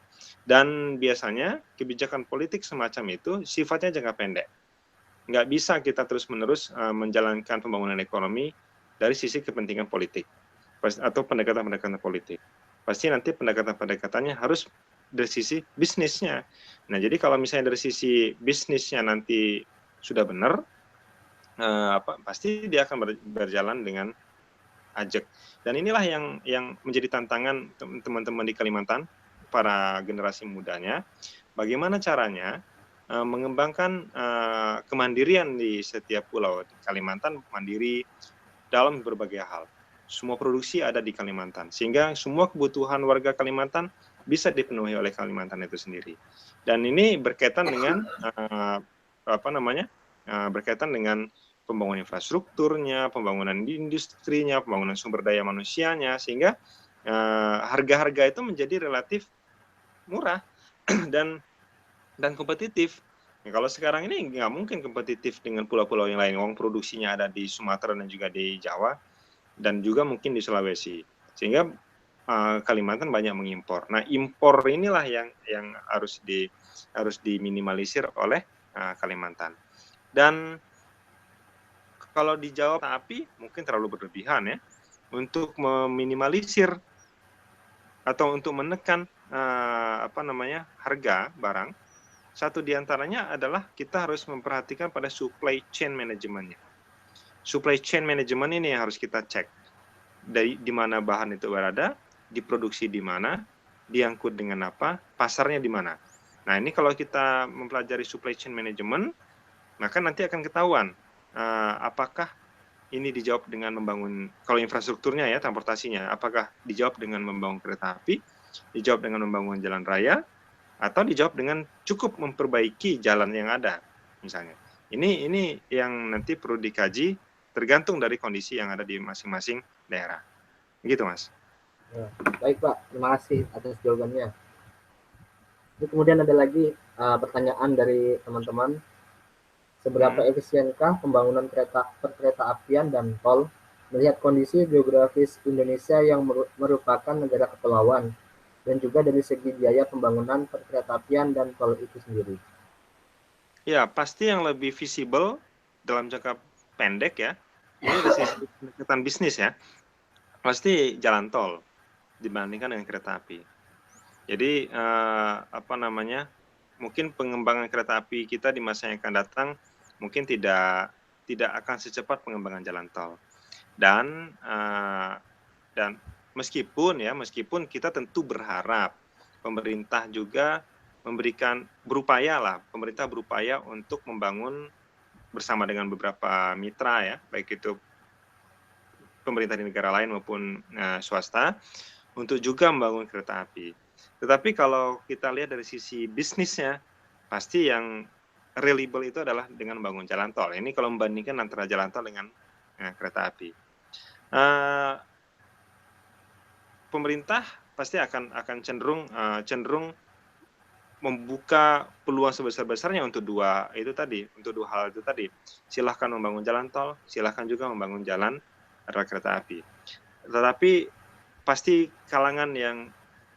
D: Dan biasanya kebijakan politik semacam itu sifatnya jangka pendek. Nggak bisa kita terus-menerus menjalankan pembangunan ekonomi dari sisi kepentingan politik atau pendekatan-pendekatan politik. Pasti nanti pendekatan-pendekatannya harus dari sisi bisnisnya. Nah, jadi kalau misalnya dari sisi bisnisnya nanti sudah benar, pasti dia akan berjalan dengan ajak. Dan inilah yang menjadi tantangan teman-teman di Kalimantan, para generasi mudanya, bagaimana caranya mengembangkan kemandirian di setiap pulau. Kalimantan mandiri dalam berbagai hal. Semua produksi ada di Kalimantan, sehingga semua kebutuhan warga Kalimantan bisa dipenuhi oleh Kalimantan itu sendiri. Dan ini berkaitan dengan berkaitan dengan pembangunan infrastrukturnya, pembangunan industrinya, pembangunan sumber daya manusianya, sehingga harga-harga itu menjadi relatif murah dan kompetitif. Ya, kalau sekarang ini nggak mungkin kompetitif dengan pulau-pulau yang lain. Uang produksinya ada di Sumatera dan juga di Jawa, dan juga mungkin di Sulawesi. Sehingga Kalimantan banyak mengimpor. Nah, impor inilah yang harus diminimalisir oleh Kalimantan. Dan kalau dijawab api mungkin terlalu berlebihan ya, untuk meminimalisir atau untuk menekan harga barang. Satu diantaranya adalah kita harus memperhatikan pada supply chain manajemennya. Supply chain management ini yang harus kita cek dari di mana bahan itu berada, diproduksi di mana, diangkut dengan apa, pasarnya di mana. Nah, ini kalau kita mempelajari supply chain management, maka nanti akan ketahuan apakah ini dijawab dengan membangun, kalau infrastrukturnya ya, transportasinya, apakah dijawab dengan membangun kereta api, dijawab dengan membangun jalan raya, atau dijawab dengan cukup memperbaiki jalan yang ada, misalnya. Ini yang nanti perlu dikaji, tergantung dari kondisi yang ada di masing-masing daerah. Begitu, Mas.
A: Ya, baik, Pak. Terima kasih atas jawabannya. Ini kemudian ada lagi pertanyaan dari teman-teman. Seberapa efisienkah pembangunan perkereta apian dan tol melihat kondisi geografis Indonesia yang merupakan negara kepulauan dan juga dari segi biaya pembangunan perkereta apian dan tol itu sendiri?
D: Ya, pasti yang lebih visible dalam jangka pendek ya, ini dari sisi pendekatan bisnis ya, pasti jalan tol dibandingkan dengan kereta api. Jadi mungkin pengembangan kereta api kita di masa yang akan datang mungkin tidak akan secepat pengembangan jalan tol. Dan meskipun kita tentu berharap pemerintah juga pemerintah berupaya untuk membangun bersama dengan beberapa mitra ya, baik itu pemerintah di negara lain maupun swasta, untuk juga membangun kereta api. Tetapi kalau kita lihat dari sisi bisnisnya, pasti yang reliable itu adalah dengan membangun jalan tol. Ini kalau membandingkan antara jalan tol dengan kereta api. Pemerintah pasti akan cenderung membuka peluang sebesar-besarnya untuk dua hal itu tadi. Silahkan membangun jalan tol, silahkan juga membangun jalan rel kereta api. Tetapi pasti kalangan yang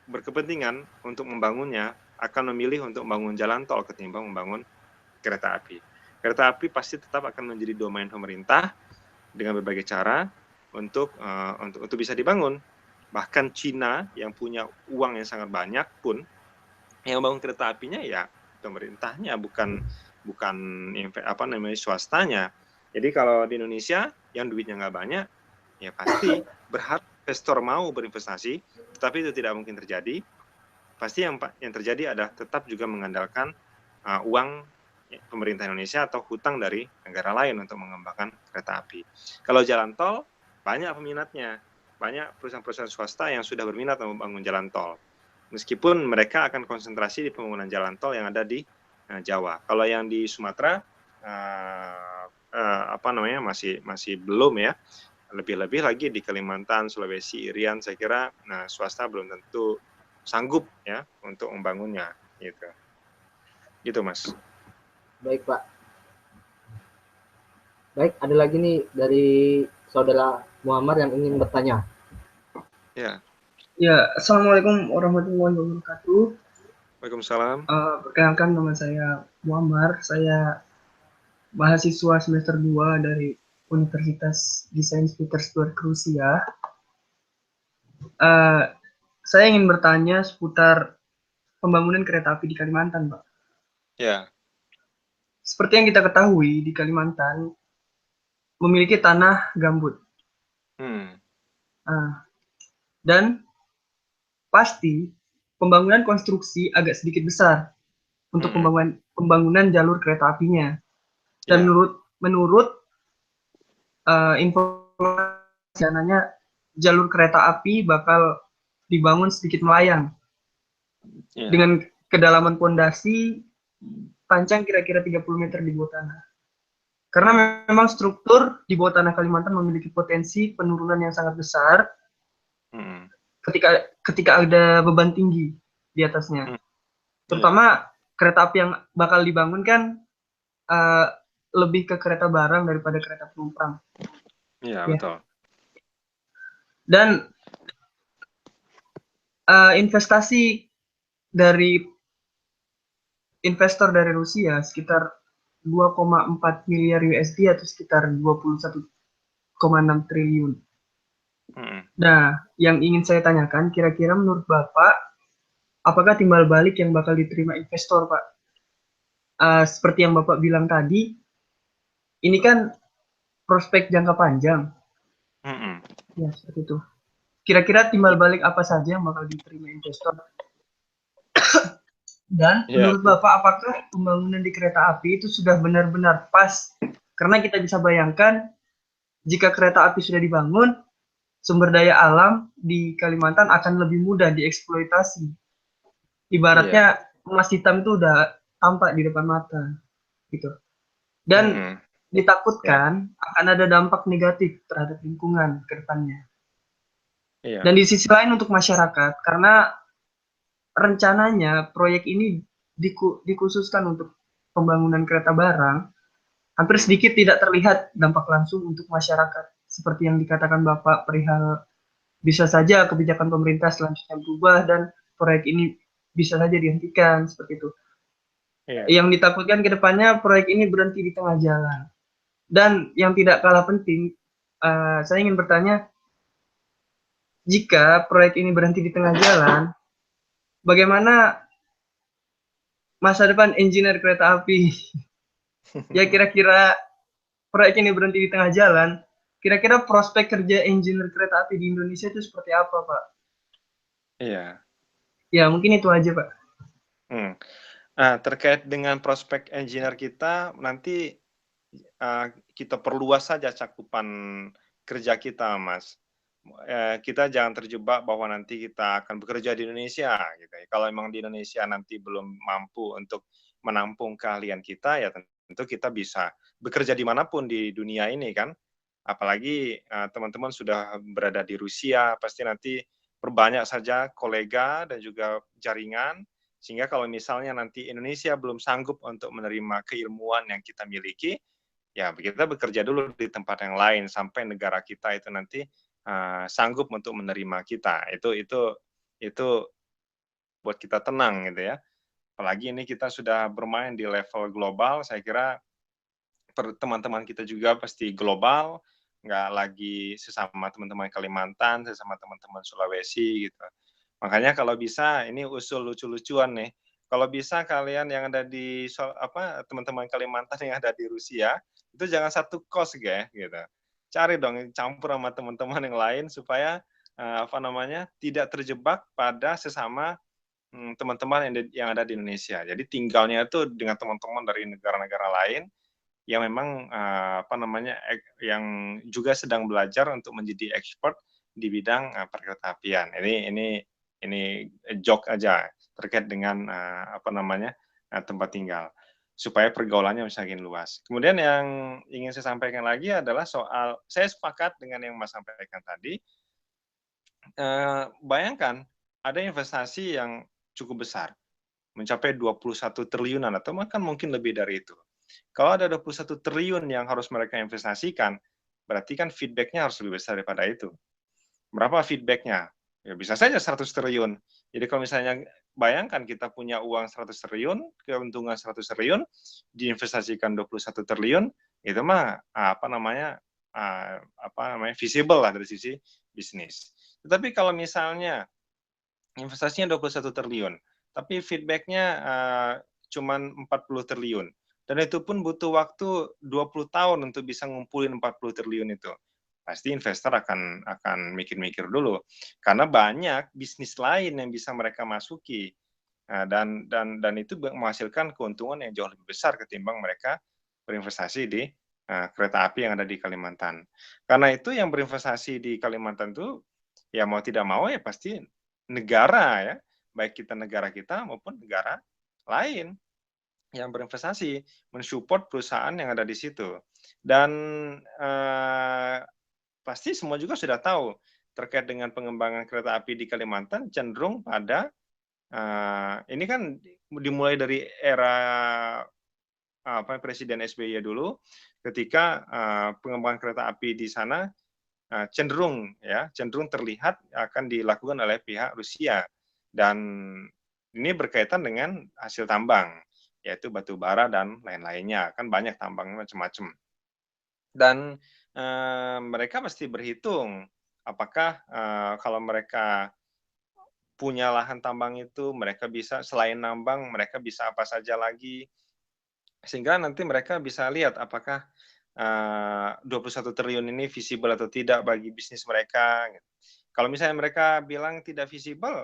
D: berkepentingan untuk membangunnya akan memilih untuk membangun jalan tol ketimbang membangun kereta api. kereta api pasti tetap akan menjadi domain pemerintah dengan berbagai cara untuk bisa dibangun. Bahkan Cina yang punya uang yang sangat banyak pun yang membangun kereta apinya ya pemerintahnya, bukan swastanya. Jadi kalau di Indonesia yang duitnya nggak banyak, ya pasti berharap investor mau berinvestasi, tetapi itu tidak mungkin terjadi. Pasti yang terjadi adalah tetap juga mengandalkan uang pemerintah Indonesia atau hutang dari negara lain untuk mengembangkan kereta api. Kalau jalan tol, banyak peminatnya. Banyak perusahaan-perusahaan swasta yang sudah berminat membangun jalan tol. Meskipun mereka akan konsentrasi di pembangunan jalan tol yang ada di Jawa. Kalau yang di Sumatera masih belum ya. Lebih-lebih lagi di Kalimantan, Sulawesi, Irian, saya kira swasta belum tentu sanggup ya untuk membangunnya gitu. Gitu Mas.
A: Baik Pak. Baik, ada lagi nih dari saudara Muhammad yang ingin bertanya.
D: Ya.
E: Ya, Assalamualaikum warahmatullahi wabarakatuh.
D: Waalaikumsalam.
E: Perkenalkan, nama saya Muammar. Saya mahasiswa semester 2 dari Universitas di Saint Petersburg, Rusia. Saya ingin bertanya seputar pembangunan kereta api di Kalimantan, Pak.
D: Ya.
E: Seperti yang kita ketahui, di Kalimantan memiliki tanah gambut. Dan pasti pembangunan konstruksi agak sedikit besar untuk pembangunan jalur kereta apinya. Dan menurut informasi rencananya jalur kereta api bakal dibangun sedikit melayang dengan kedalaman pondasi panjang kira-kira 30 meter di bawah tanah. Karena memang struktur di bawah tanah Kalimantan memiliki potensi penurunan yang sangat besar ketika ada beban tinggi di atasnya. Terutama kereta api yang bakal dibangun kan lebih ke kereta barang daripada kereta penumpang.
D: Iya, betul.
E: Dan investasi dari investor dari Rusia sekitar 2,4 miliar USD atau sekitar 21,6 triliun. Nah, yang ingin saya tanyakan, kira-kira menurut Bapak, apakah timbal balik yang bakal diterima investor, Pak? Seperti yang Bapak bilang tadi, ini kan prospek jangka panjang. Ya, seperti itu. Kira-kira timbal balik apa saja yang bakal diterima investor? Dan menurut Bapak, apakah pembangunan di kereta api itu sudah benar-benar pas? Karena kita bisa bayangkan, jika kereta api sudah dibangun, sumber daya alam di Kalimantan akan lebih mudah dieksploitasi. Ibaratnya emas hitam itu udah tampak di depan mata, gitu. Dan ditakutkan akan ada dampak negatif terhadap lingkungan ke depannya. Dan di sisi lain untuk masyarakat, karena rencananya proyek ini dikhususkan untuk pembangunan kereta barang, hampir sedikit tidak terlihat dampak langsung untuk masyarakat. Seperti yang dikatakan Bapak perihal bisa saja kebijakan pemerintah selanjutnya berubah dan proyek ini bisa saja dihentikan, seperti itu. Yang ditakutkan ke depannya proyek ini berhenti di tengah jalan. Dan yang tidak kalah penting, saya ingin bertanya, jika proyek ini berhenti di tengah jalan, bagaimana masa depan engineer kereta api? Ya, kira-kira proyek ini berhenti di tengah jalan, kira-kira prospek kerja engineer kereta api di Indonesia itu seperti apa, Pak?
D: Iya.
E: Ya, mungkin itu aja, Pak.
D: Terkait dengan prospek engineer kita, nanti kita perluas saja cakupan kerja kita, Mas. Kita jangan terjebak bahwa nanti kita akan bekerja di Indonesia, gitu. Kalau memang di Indonesia nanti belum mampu untuk menampung keahlian kita, ya tentu kita bisa bekerja dimanapun di dunia ini kan. Apalagi teman-teman sudah berada di Rusia, pasti nanti perbanyak saja kolega dan juga jaringan, sehingga kalau misalnya nanti Indonesia belum sanggup untuk menerima keilmuan yang kita miliki, ya kita bekerja dulu di tempat yang lain sampai negara kita itu nanti sanggup untuk menerima kita. Itu buat kita tenang gitu ya. Apalagi ini kita sudah bermain di level global, saya kira teman-teman kita juga pasti global, nggak lagi sesama teman-teman Kalimantan, sesama teman-teman Sulawesi gitu. Makanya kalau bisa ini usul lucu-lucuan nih. Kalau bisa kalian yang ada di teman-teman Kalimantan yang ada di Rusia itu jangan satu kos ya gitu. Cari dong campur sama teman-teman yang lain supaya tidak terjebak pada sesama teman-teman yang ada di Indonesia. Jadi tinggalnya itu dengan teman-teman dari negara-negara lain yang memang yang juga sedang belajar untuk menjadi expert di bidang perkeretaapian. Ini joke aja terkait dengan tempat tinggal supaya pergaulannya semakin luas. Kemudian yang ingin saya sampaikan lagi adalah soal saya sepakat dengan yang Mas sampaikan tadi. Bayangkan ada investasi yang cukup besar, mencapai 21 triliunan atau bahkan mungkin lebih dari itu. Kalau ada 21 triliun yang harus mereka investasikan, berarti kan feedback-nya harus lebih besar daripada itu. Berapa feedback-nya? Ya bisa saja 100 triliun. Jadi kalau misalnya bayangkan kita punya uang 100 triliun, keuntungan 100 triliun, diinvestasikan 21 triliun, itu mah visible lah dari sisi bisnis. Tetapi kalau misalnya investasinya 21 triliun, tapi feedback-nya cuma 40 triliun. Dan itu pun butuh waktu 20 tahun untuk bisa ngumpulin 40 triliun itu. Pasti investor akan mikir-mikir dulu. Karena banyak bisnis lain yang bisa mereka masuki. Dan itu menghasilkan keuntungan yang jauh lebih besar ketimbang mereka berinvestasi di kereta api yang ada di Kalimantan. Karena itu yang berinvestasi di Kalimantan itu ya mau tidak mau ya pasti negara ya, baik kita negara kita maupun negara lain yang berinvestasi mensupport perusahaan yang ada di situ. Dan pasti semua juga sudah tahu terkait dengan pengembangan kereta api di Kalimantan cenderung pada ini kan dimulai dari era Presiden SBY dulu ketika pengembangan kereta api di sana cenderung terlihat akan dilakukan oleh pihak Rusia, dan ini berkaitan dengan hasil tambang yaitu batu bara dan lain-lainnya, kan banyak tambangnya macam-macam. Dan mereka pasti berhitung apakah kalau mereka punya lahan tambang itu mereka bisa selain nambang mereka bisa apa saja lagi, sehingga nanti mereka bisa lihat apakah 21 triliun ini visible atau tidak bagi bisnis mereka. Kalau misalnya mereka bilang tidak visible,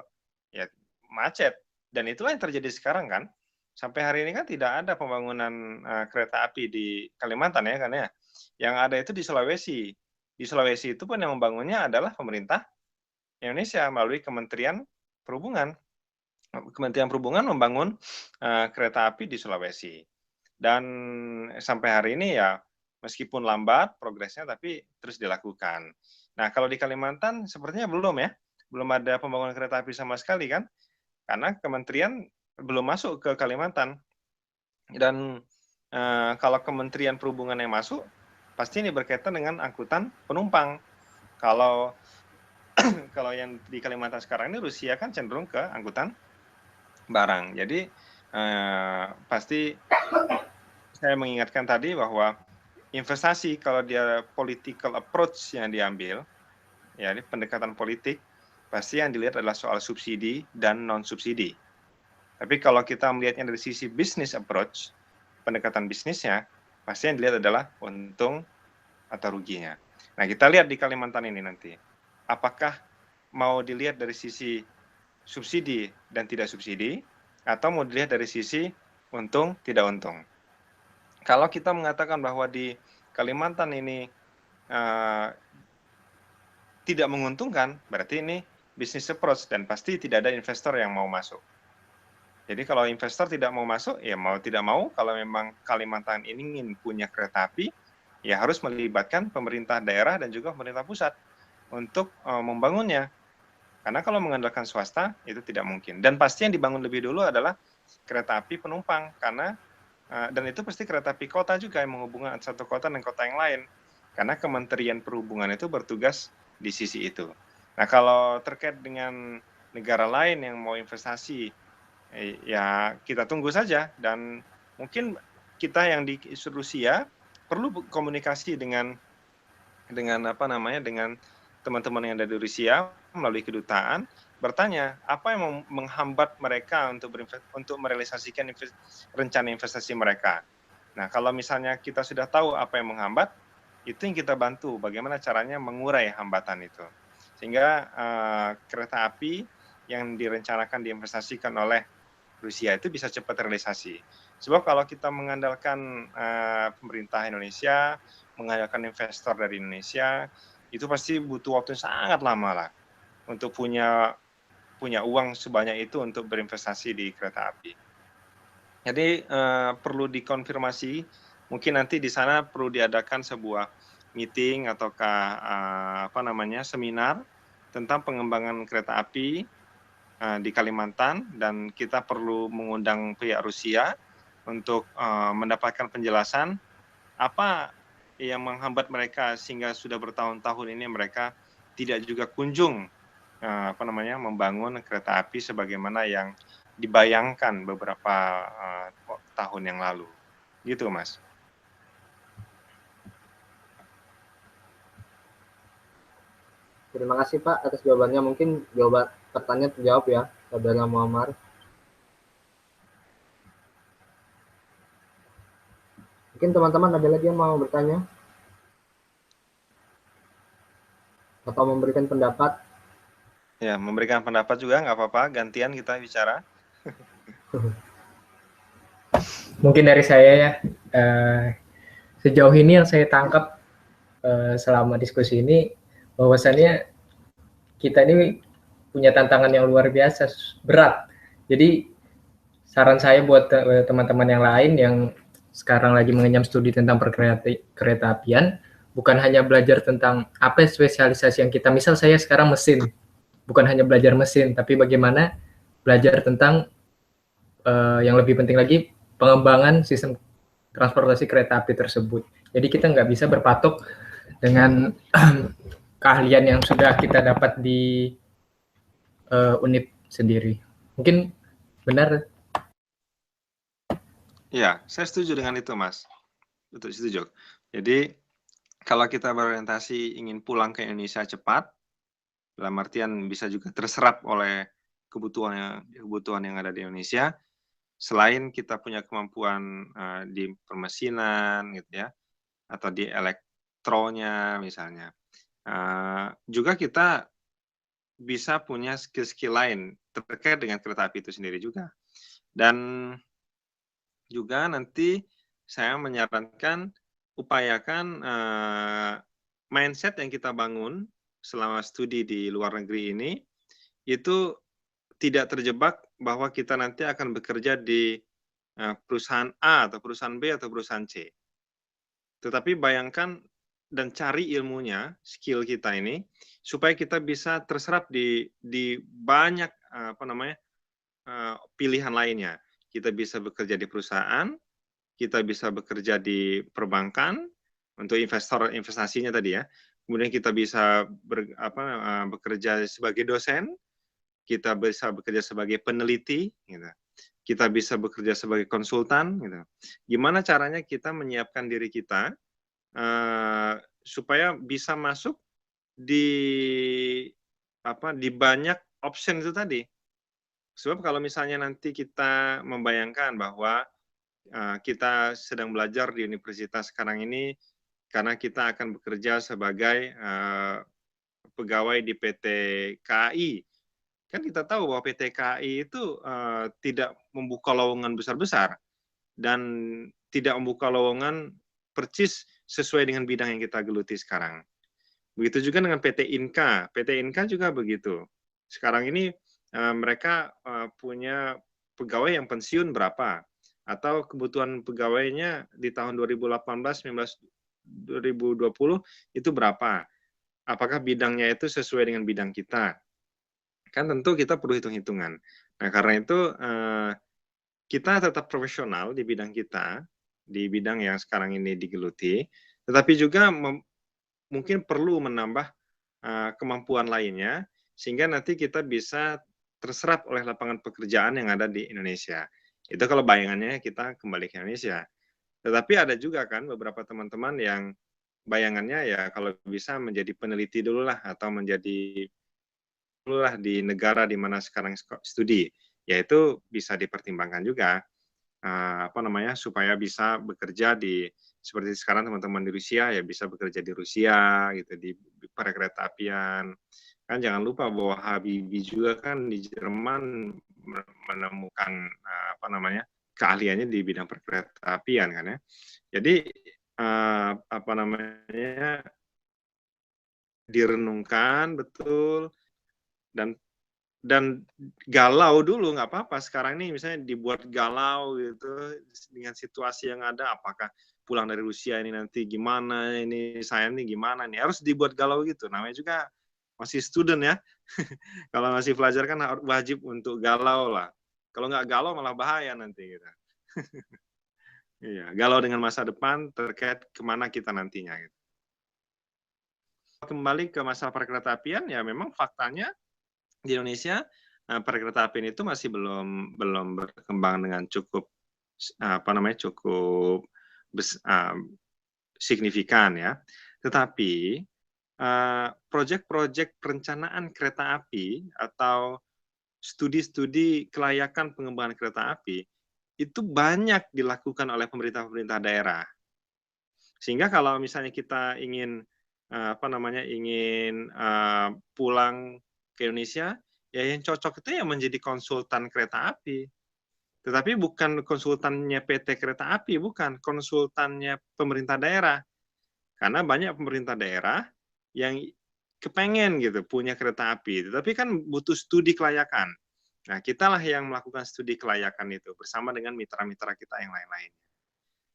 D: ya macet. Dan itulah yang terjadi sekarang kan. Sampai hari ini kan tidak ada pembangunan kereta api di Kalimantan ya kan ya. Yang ada itu di Sulawesi. Di Sulawesi itu pun yang membangunnya adalah pemerintah Indonesia melalui Kementerian Perhubungan. Kementerian Perhubungan membangun kereta api di Sulawesi. Dan sampai hari ini ya meskipun lambat progresnya tapi terus dilakukan. Nah, kalau di Kalimantan sepertinya belum ya. Belum ada pembangunan kereta api sama sekali kan. Karena kementerian belum masuk ke Kalimantan. Dan kalau Kementerian Perhubungan yang masuk, pasti ini berkaitan dengan angkutan penumpang. Kalau yang di Kalimantan sekarang ini Rusia kan cenderung ke angkutan barang. Jadi pasti saya mengingatkan tadi bahwa investasi kalau dia political approach yang diambil, ya ini pendekatan politik, pasti yang dilihat adalah soal subsidi dan non-subsidi. Tapi kalau kita melihatnya dari sisi business approach, pendekatan bisnisnya, pasti yang dilihat adalah untung atau ruginya. Nah, kita lihat di Kalimantan ini nanti, apakah mau dilihat dari sisi subsidi dan tidak subsidi, atau mau dilihat dari sisi untung tidak untung. Kalau kita mengatakan bahwa di Kalimantan ini tidak menguntungkan, berarti ini business approach dan pasti tidak ada investor yang mau masuk. Jadi kalau investor tidak mau masuk, ya mau tidak mau, kalau memang Kalimantan ini ingin punya kereta api, ya harus melibatkan pemerintah daerah dan juga pemerintah pusat untuk membangunnya. Karena kalau mengandalkan swasta, itu tidak mungkin. Dan pasti yang dibangun lebih dulu adalah kereta api penumpang, karena dan itu pasti kereta api kota juga yang menghubungkan satu kota dengan kota yang lain. Karena Kementerian Perhubungan itu bertugas di sisi itu. Nah, kalau terkait dengan negara lain yang mau investasi, ya kita tunggu saja. Dan mungkin kita yang di Rusia perlu komunikasi dengan apa namanya, dengan teman-teman yang ada di Rusia melalui kedutaan, bertanya apa yang menghambat mereka untuk merealisasikan rencana investasi mereka. Nah, kalau misalnya kita sudah tahu apa yang menghambat, itu yang kita bantu bagaimana caranya mengurai hambatan itu. Sehingga kereta api yang direncanakan diinvestasikan oleh Rusia itu bisa cepat realisasi. Sebab kalau kita mengandalkan pemerintah Indonesia, mengandalkan investor dari Indonesia, itu pasti butuh waktu yang sangat lama lah untuk punya uang sebanyak itu untuk berinvestasi di kereta api. Jadi perlu dikonfirmasi, mungkin nanti di sana perlu diadakan sebuah meeting ataukah seminar tentang pengembangan kereta api di Kalimantan, dan kita perlu mengundang pihak Rusia untuk mendapatkan penjelasan apa yang menghambat mereka sehingga sudah bertahun-tahun ini mereka tidak juga kunjung membangun kereta api sebagaimana yang dibayangkan beberapa tahun yang lalu. Gitu, Mas.
A: Terima kasih Pak atas jawabannya. Mungkin jawaban pertanyaan terjawab ya, Saudara Muammar. Mungkin teman-teman ada lagi yang mau bertanya atau memberikan pendapat?
D: Ya, memberikan pendapat juga nggak apa-apa, gantian kita bicara.
F: Mungkin dari saya ya, sejauh ini yang saya tangkap selama diskusi ini, bahwasannya kita ini punya tantangan yang luar biasa, berat. Jadi saran saya buat teman-teman yang lain yang sekarang lagi mengenyam studi tentang kereta apian, bukan hanya belajar tentang apa spesialisasi yang kita, misal saya sekarang mesin, bukan hanya belajar mesin, tapi bagaimana belajar tentang yang lebih penting lagi, pengembangan sistem transportasi kereta api tersebut. Jadi kita nggak bisa berpatok dengan keahlian yang sudah kita dapat di UNIP sendiri. Mungkin benar?
D: Ya, saya setuju dengan itu, Mas. Betul, setuju. Jadi, kalau kita berorientasi ingin pulang ke Indonesia cepat, dalam artian bisa juga terserap oleh kebutuhan yang ada di Indonesia, selain kita punya kemampuan di permesinan, gitu ya, atau di elektronya misalnya, juga kita bisa punya skill-skill lain terkait dengan kereta api itu sendiri juga. Dan juga nanti saya menyarankan upayakan mindset yang kita bangun selama studi di luar negeri ini itu tidak terjebak bahwa kita nanti akan bekerja di perusahaan A atau perusahaan B atau perusahaan C. Tetapi bayangkan dan cari ilmunya, skill kita ini, supaya kita bisa terserap di banyak pilihan lainnya. Kita bisa bekerja di perusahaan, kita bisa bekerja di perbankan untuk investasinya tadi ya. Kemudian kita bisa bekerja sebagai dosen, kita bisa bekerja sebagai peneliti, gitu. Kita bisa bekerja sebagai konsultan, gitu. Gimana caranya kita menyiapkan diri kita supaya bisa masuk di banyak option itu tadi. Sebab kalau misalnya nanti kita membayangkan bahwa kita sedang belajar di universitas sekarang ini karena kita akan bekerja sebagai pegawai di PT KAI. Kan kita tahu bahwa PT KAI itu tidak membuka lowongan besar-besar dan tidak membuka lowongan percis sesuai dengan bidang yang kita geluti sekarang. Begitu juga dengan PT Inka. PT Inka juga begitu. Sekarang ini mereka punya pegawai yang pensiun berapa, atau kebutuhan pegawainya di tahun 2018, 19, 2020 itu berapa. Apakah bidangnya itu sesuai dengan bidang kita? Kan tentu kita perlu hitung-hitungan. Nah, karena itu kita tetap profesional di bidang kita, di bidang yang sekarang ini digeluti, tetapi juga mungkin perlu menambah kemampuan lainnya, sehingga nanti kita bisa terserap oleh lapangan pekerjaan yang ada di Indonesia. Itu kalau bayangannya kita kembali ke Indonesia. Tetapi ada juga kan beberapa teman-teman yang bayangannya ya kalau bisa menjadi peneliti dulu lah, atau menjadi dulu lah di negara di mana sekarang studi, yaitu bisa dipertimbangkan juga supaya bisa bekerja di, seperti sekarang teman-teman di Rusia ya bisa bekerja di Rusia gitu, di perkereta apian. Kan jangan lupa bahwa Habibie juga kan di Jerman menemukan keahliannya di bidang perkereta apian kan ya. Jadi direnungkan betul, dan galau dulu nggak apa-apa. Sekarang nih misalnya dibuat galau gitu dengan situasi yang ada, apakah pulang dari Rusia ini nanti gimana, ini saya nih gimana nih, harus dibuat galau gitu. Namanya juga masih student ya. Kalau masih pelajar kan wajib untuk galau lah. Kalau nggak galau malah bahaya nanti gitu. Iya, galau dengan masa depan terkait kemana kita nantinya gitu. Kembali ke masalah perkereta apian, ya memang faktanya di Indonesia perkereta apian itu masih belum berkembang dengan cukup signifikan ya. Tetapi proyek-proyek perencanaan kereta api atau studi-studi kelayakan pengembangan kereta api itu banyak dilakukan oleh pemerintah-pemerintah daerah. Sehingga kalau misalnya kita ingin pulang ke Indonesia, ya yang cocok itu ya menjadi konsultan kereta api. Tetapi bukan konsultannya PT Kereta Api, bukan, konsultannya pemerintah daerah. Karena banyak pemerintah daerah yang kepengen gitu punya kereta api, tetapi kan butuh studi kelayakan. Nah, kitalah yang melakukan studi kelayakan itu bersama dengan mitra-mitra kita yang lain-lain.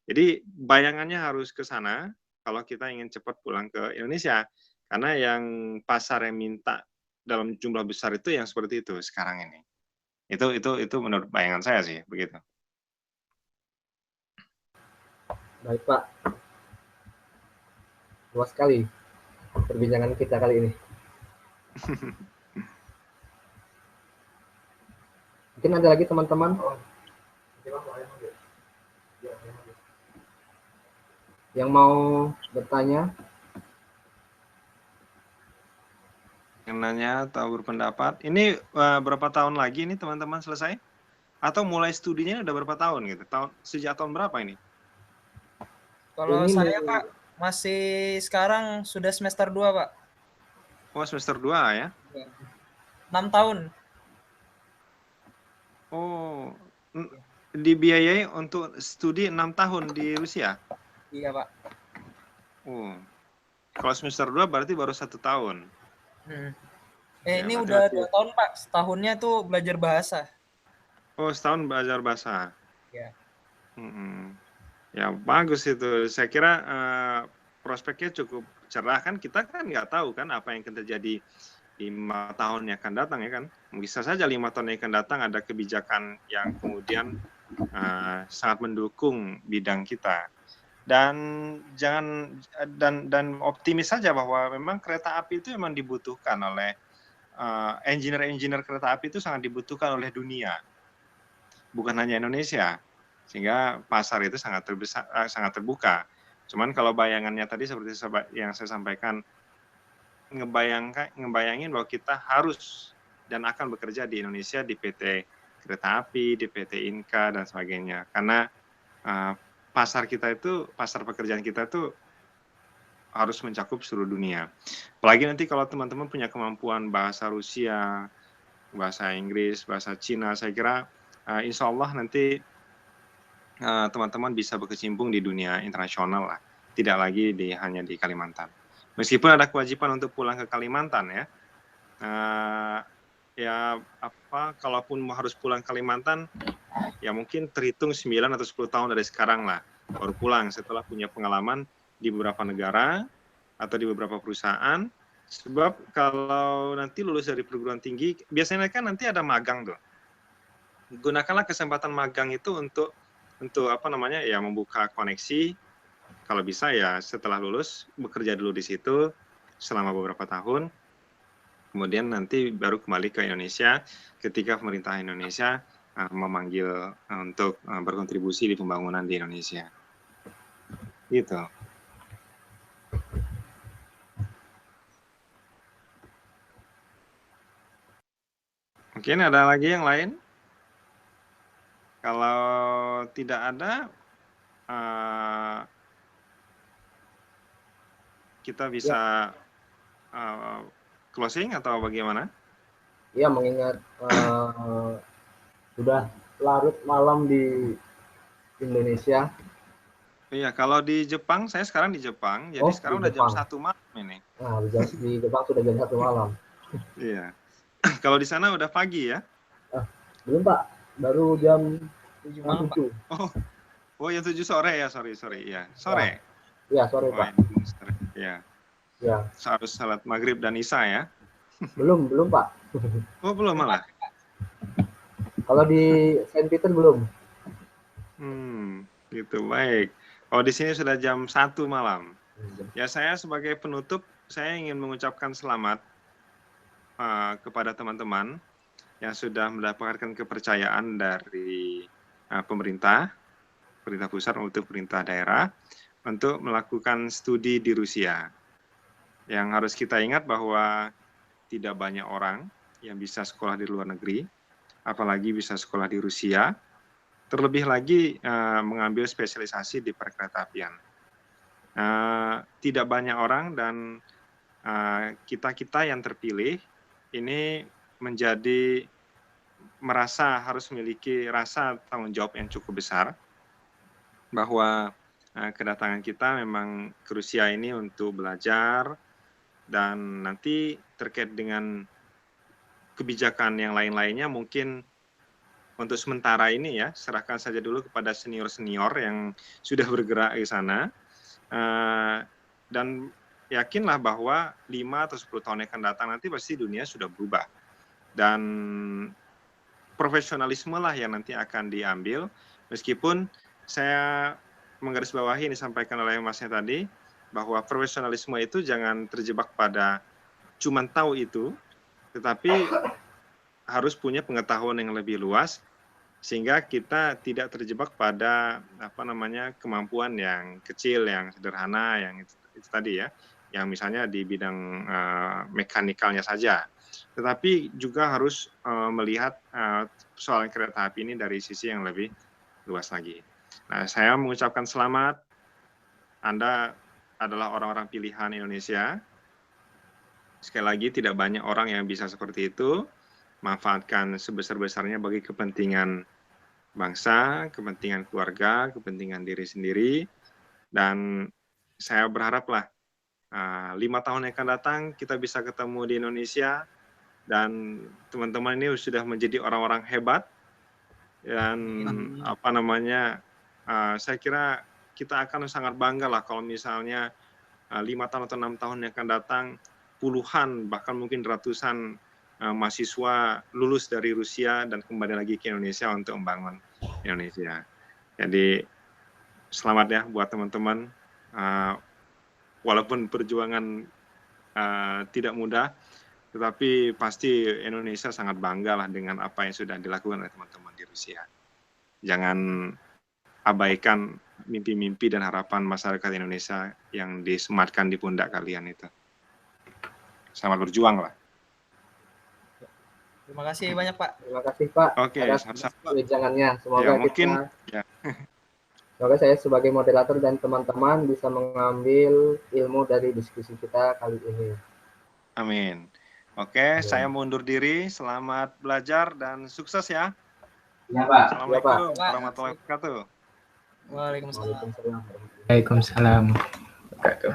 D: Jadi bayangannya harus ke sana kalau kita ingin cepat pulang ke Indonesia. Karena yang pasar yang minta dalam jumlah besar itu yang seperti itu sekarang ini. Itu menurut bayangan saya sih begitu.
A: Baik Pak, luas sekali perbincangan kita kali ini. Mungkin ada lagi teman-teman yang mau bertanya?
D: Yang nanya atau berpendapat. Ini berapa tahun lagi ini teman-teman selesai? Atau mulai studinya udah berapa tahun gitu? Sejak tahun berapa ini?
G: Kalau saya Pak masih sekarang sudah semester 2 Pak.
D: Oh, semester 2 ya?
G: 6 tahun.
D: Oh, dibiayai untuk studi 6 tahun di Rusia?
G: Iya Pak.
D: Oh, kalau semester 2 berarti baru 1 tahun.
G: Ya, ini udah 2 tahun Pak, setahunnya tuh belajar bahasa.
D: Oh, setahun belajar bahasa.
G: Ya.
D: Ya bagus itu. Saya kira prospeknya cukup cerah kan. Kita kan nggak tahu kan apa yang akan terjadi 5 tahun yang akan datang ya kan. Bisa saja 5 tahun yang akan datang ada kebijakan yang kemudian sangat mendukung bidang kita. Dan optimis saja bahwa memang kereta api itu memang dibutuhkan oleh engineer kereta api itu sangat dibutuhkan oleh dunia, bukan hanya Indonesia, sehingga pasar itu sangat terbuka. Cuman kalau bayangannya tadi seperti yang saya sampaikan, ngebayangin bahwa kita harus dan akan bekerja di Indonesia di PT Kereta Api, di PT Inka dan sebagainya, karena pasar pekerjaan kita itu harus mencakup seluruh dunia. Apalagi nanti kalau teman-teman punya kemampuan bahasa Rusia, bahasa Inggris, bahasa Cina, saya kira insya Allah nanti teman-teman bisa berkecimpung di dunia internasional lah, tidak lagi hanya di Kalimantan. Meskipun ada kewajiban untuk pulang ke Kalimantan ya, kalaupun harus pulang ke Kalimantan, ya mungkin terhitung 9 atau 10 tahun dari sekarang lah, baru pulang setelah punya pengalaman di beberapa negara atau di beberapa perusahaan. Sebab kalau nanti lulus dari perguruan tinggi, biasanya kan nanti ada magang tuh. Gunakanlah kesempatan magang itu untuk membuka koneksi. Kalau bisa ya setelah lulus bekerja dulu di situ selama beberapa tahun. Kemudian nanti baru kembali ke Indonesia ketika pemerintah Indonesia memanggil untuk berkontribusi di pembangunan di Indonesia. Gitu. Mungkin ada lagi yang lain? Kalau tidak ada, kita bisa closing atau bagaimana?
A: Ya, mengingat sudah larut malam di Indonesia.
D: Iya, kalau di Jepang, saya sekarang di Jepang, jadi sekarang udah jam 1 malam ini.
A: Nah, di Jepang sudah jam 1 malam.
D: Iya. Kalau di sana udah pagi ya?
A: Belum Pak, baru jam
G: 7 malam, Pak.
A: 7.
D: Oh ya 7 sore ya, sorry. Iya, sore.
A: Ya, sore Pak.
D: Iya.
A: Ya.
D: Harus salat maghrib dan isya ya?
A: Belum Pak.
D: Oh belum malah?
A: Kalau di Saint Peter belum.
D: Gitu, baik. Oh di sini sudah jam 1 malam. Ya saya sebagai penutup, saya ingin mengucapkan selamat kepada teman-teman yang sudah mendapatkan kepercayaan dari pemerintah pusat maupun pemerintah daerah untuk melakukan studi di Rusia. Yang harus kita ingat bahwa tidak banyak orang yang bisa sekolah di luar negeri, apalagi bisa sekolah di Rusia, terlebih lagi mengambil spesialisasi di perkeretaapian. Tidak banyak orang dan kita yang terpilih ini merasa harus memiliki rasa tanggung jawab yang cukup besar bahwa kedatangan kita memang ke Rusia ini untuk belajar dan nanti terkait dengan kebijakan yang lain-lainnya mungkin untuk sementara ini ya serahkan saja dulu kepada senior-senior yang sudah bergerak di sana dan yakinlah bahwa 5 atau 10 tahun yang akan datang nanti pasti dunia sudah berubah dan profesionalisme lah yang nanti akan diambil meskipun saya menggarisbawahi yang disampaikan oleh Masnya tadi bahwa profesionalisme itu jangan terjebak pada cuman tahu itu tetapi harus punya pengetahuan yang lebih luas sehingga kita tidak terjebak pada kemampuan yang kecil yang sederhana yang itu tadi ya yang misalnya di bidang mekanikalnya saja, tetapi juga harus melihat persoalan kereta api ini dari sisi yang lebih luas lagi. Nah, saya mengucapkan selamat, Anda adalah orang-orang pilihan Indonesia. Sekali lagi, tidak banyak orang yang bisa seperti itu, manfaatkan sebesar-besarnya bagi kepentingan bangsa, kepentingan keluarga, kepentingan diri sendiri, dan saya berharaplah 5 tahun yang akan datang kita bisa ketemu di Indonesia dan teman-teman ini sudah menjadi orang-orang hebat dan saya kira kita akan sangat bangga lah kalau misalnya 5 tahun atau 6 tahun yang akan datang puluhan bahkan mungkin ratusan mahasiswa lulus dari Rusia dan kembali lagi ke Indonesia untuk membangun Indonesia. Jadi selamat ya buat teman-teman. Walaupun perjuangan tidak mudah, tetapi pasti Indonesia sangat bangga lah dengan apa yang sudah dilakukan oleh teman-teman di Rusia. Jangan abaikan mimpi-mimpi dan harapan masyarakat Indonesia yang disematkan di pundak kalian itu. Selamat berjuang lah.
G: Terima kasih banyak Pak.
A: Terima kasih Pak.
D: Oke, sama-sama.
A: Jangannya semoga
D: ya, mungkin,
A: kita. Semoga saya sebagai moderator dan teman-teman bisa mengambil ilmu dari diskusi kita kali ini.
D: Amin. Oke, saya mundur diri. Selamat belajar dan sukses ya.
A: Ya Pak.
D: Assalamualaikum warahmatullahi wabarakatuh.
G: Waalaikumsalam.
F: Waalaikumsalam warahmatullahi wabarakatuh.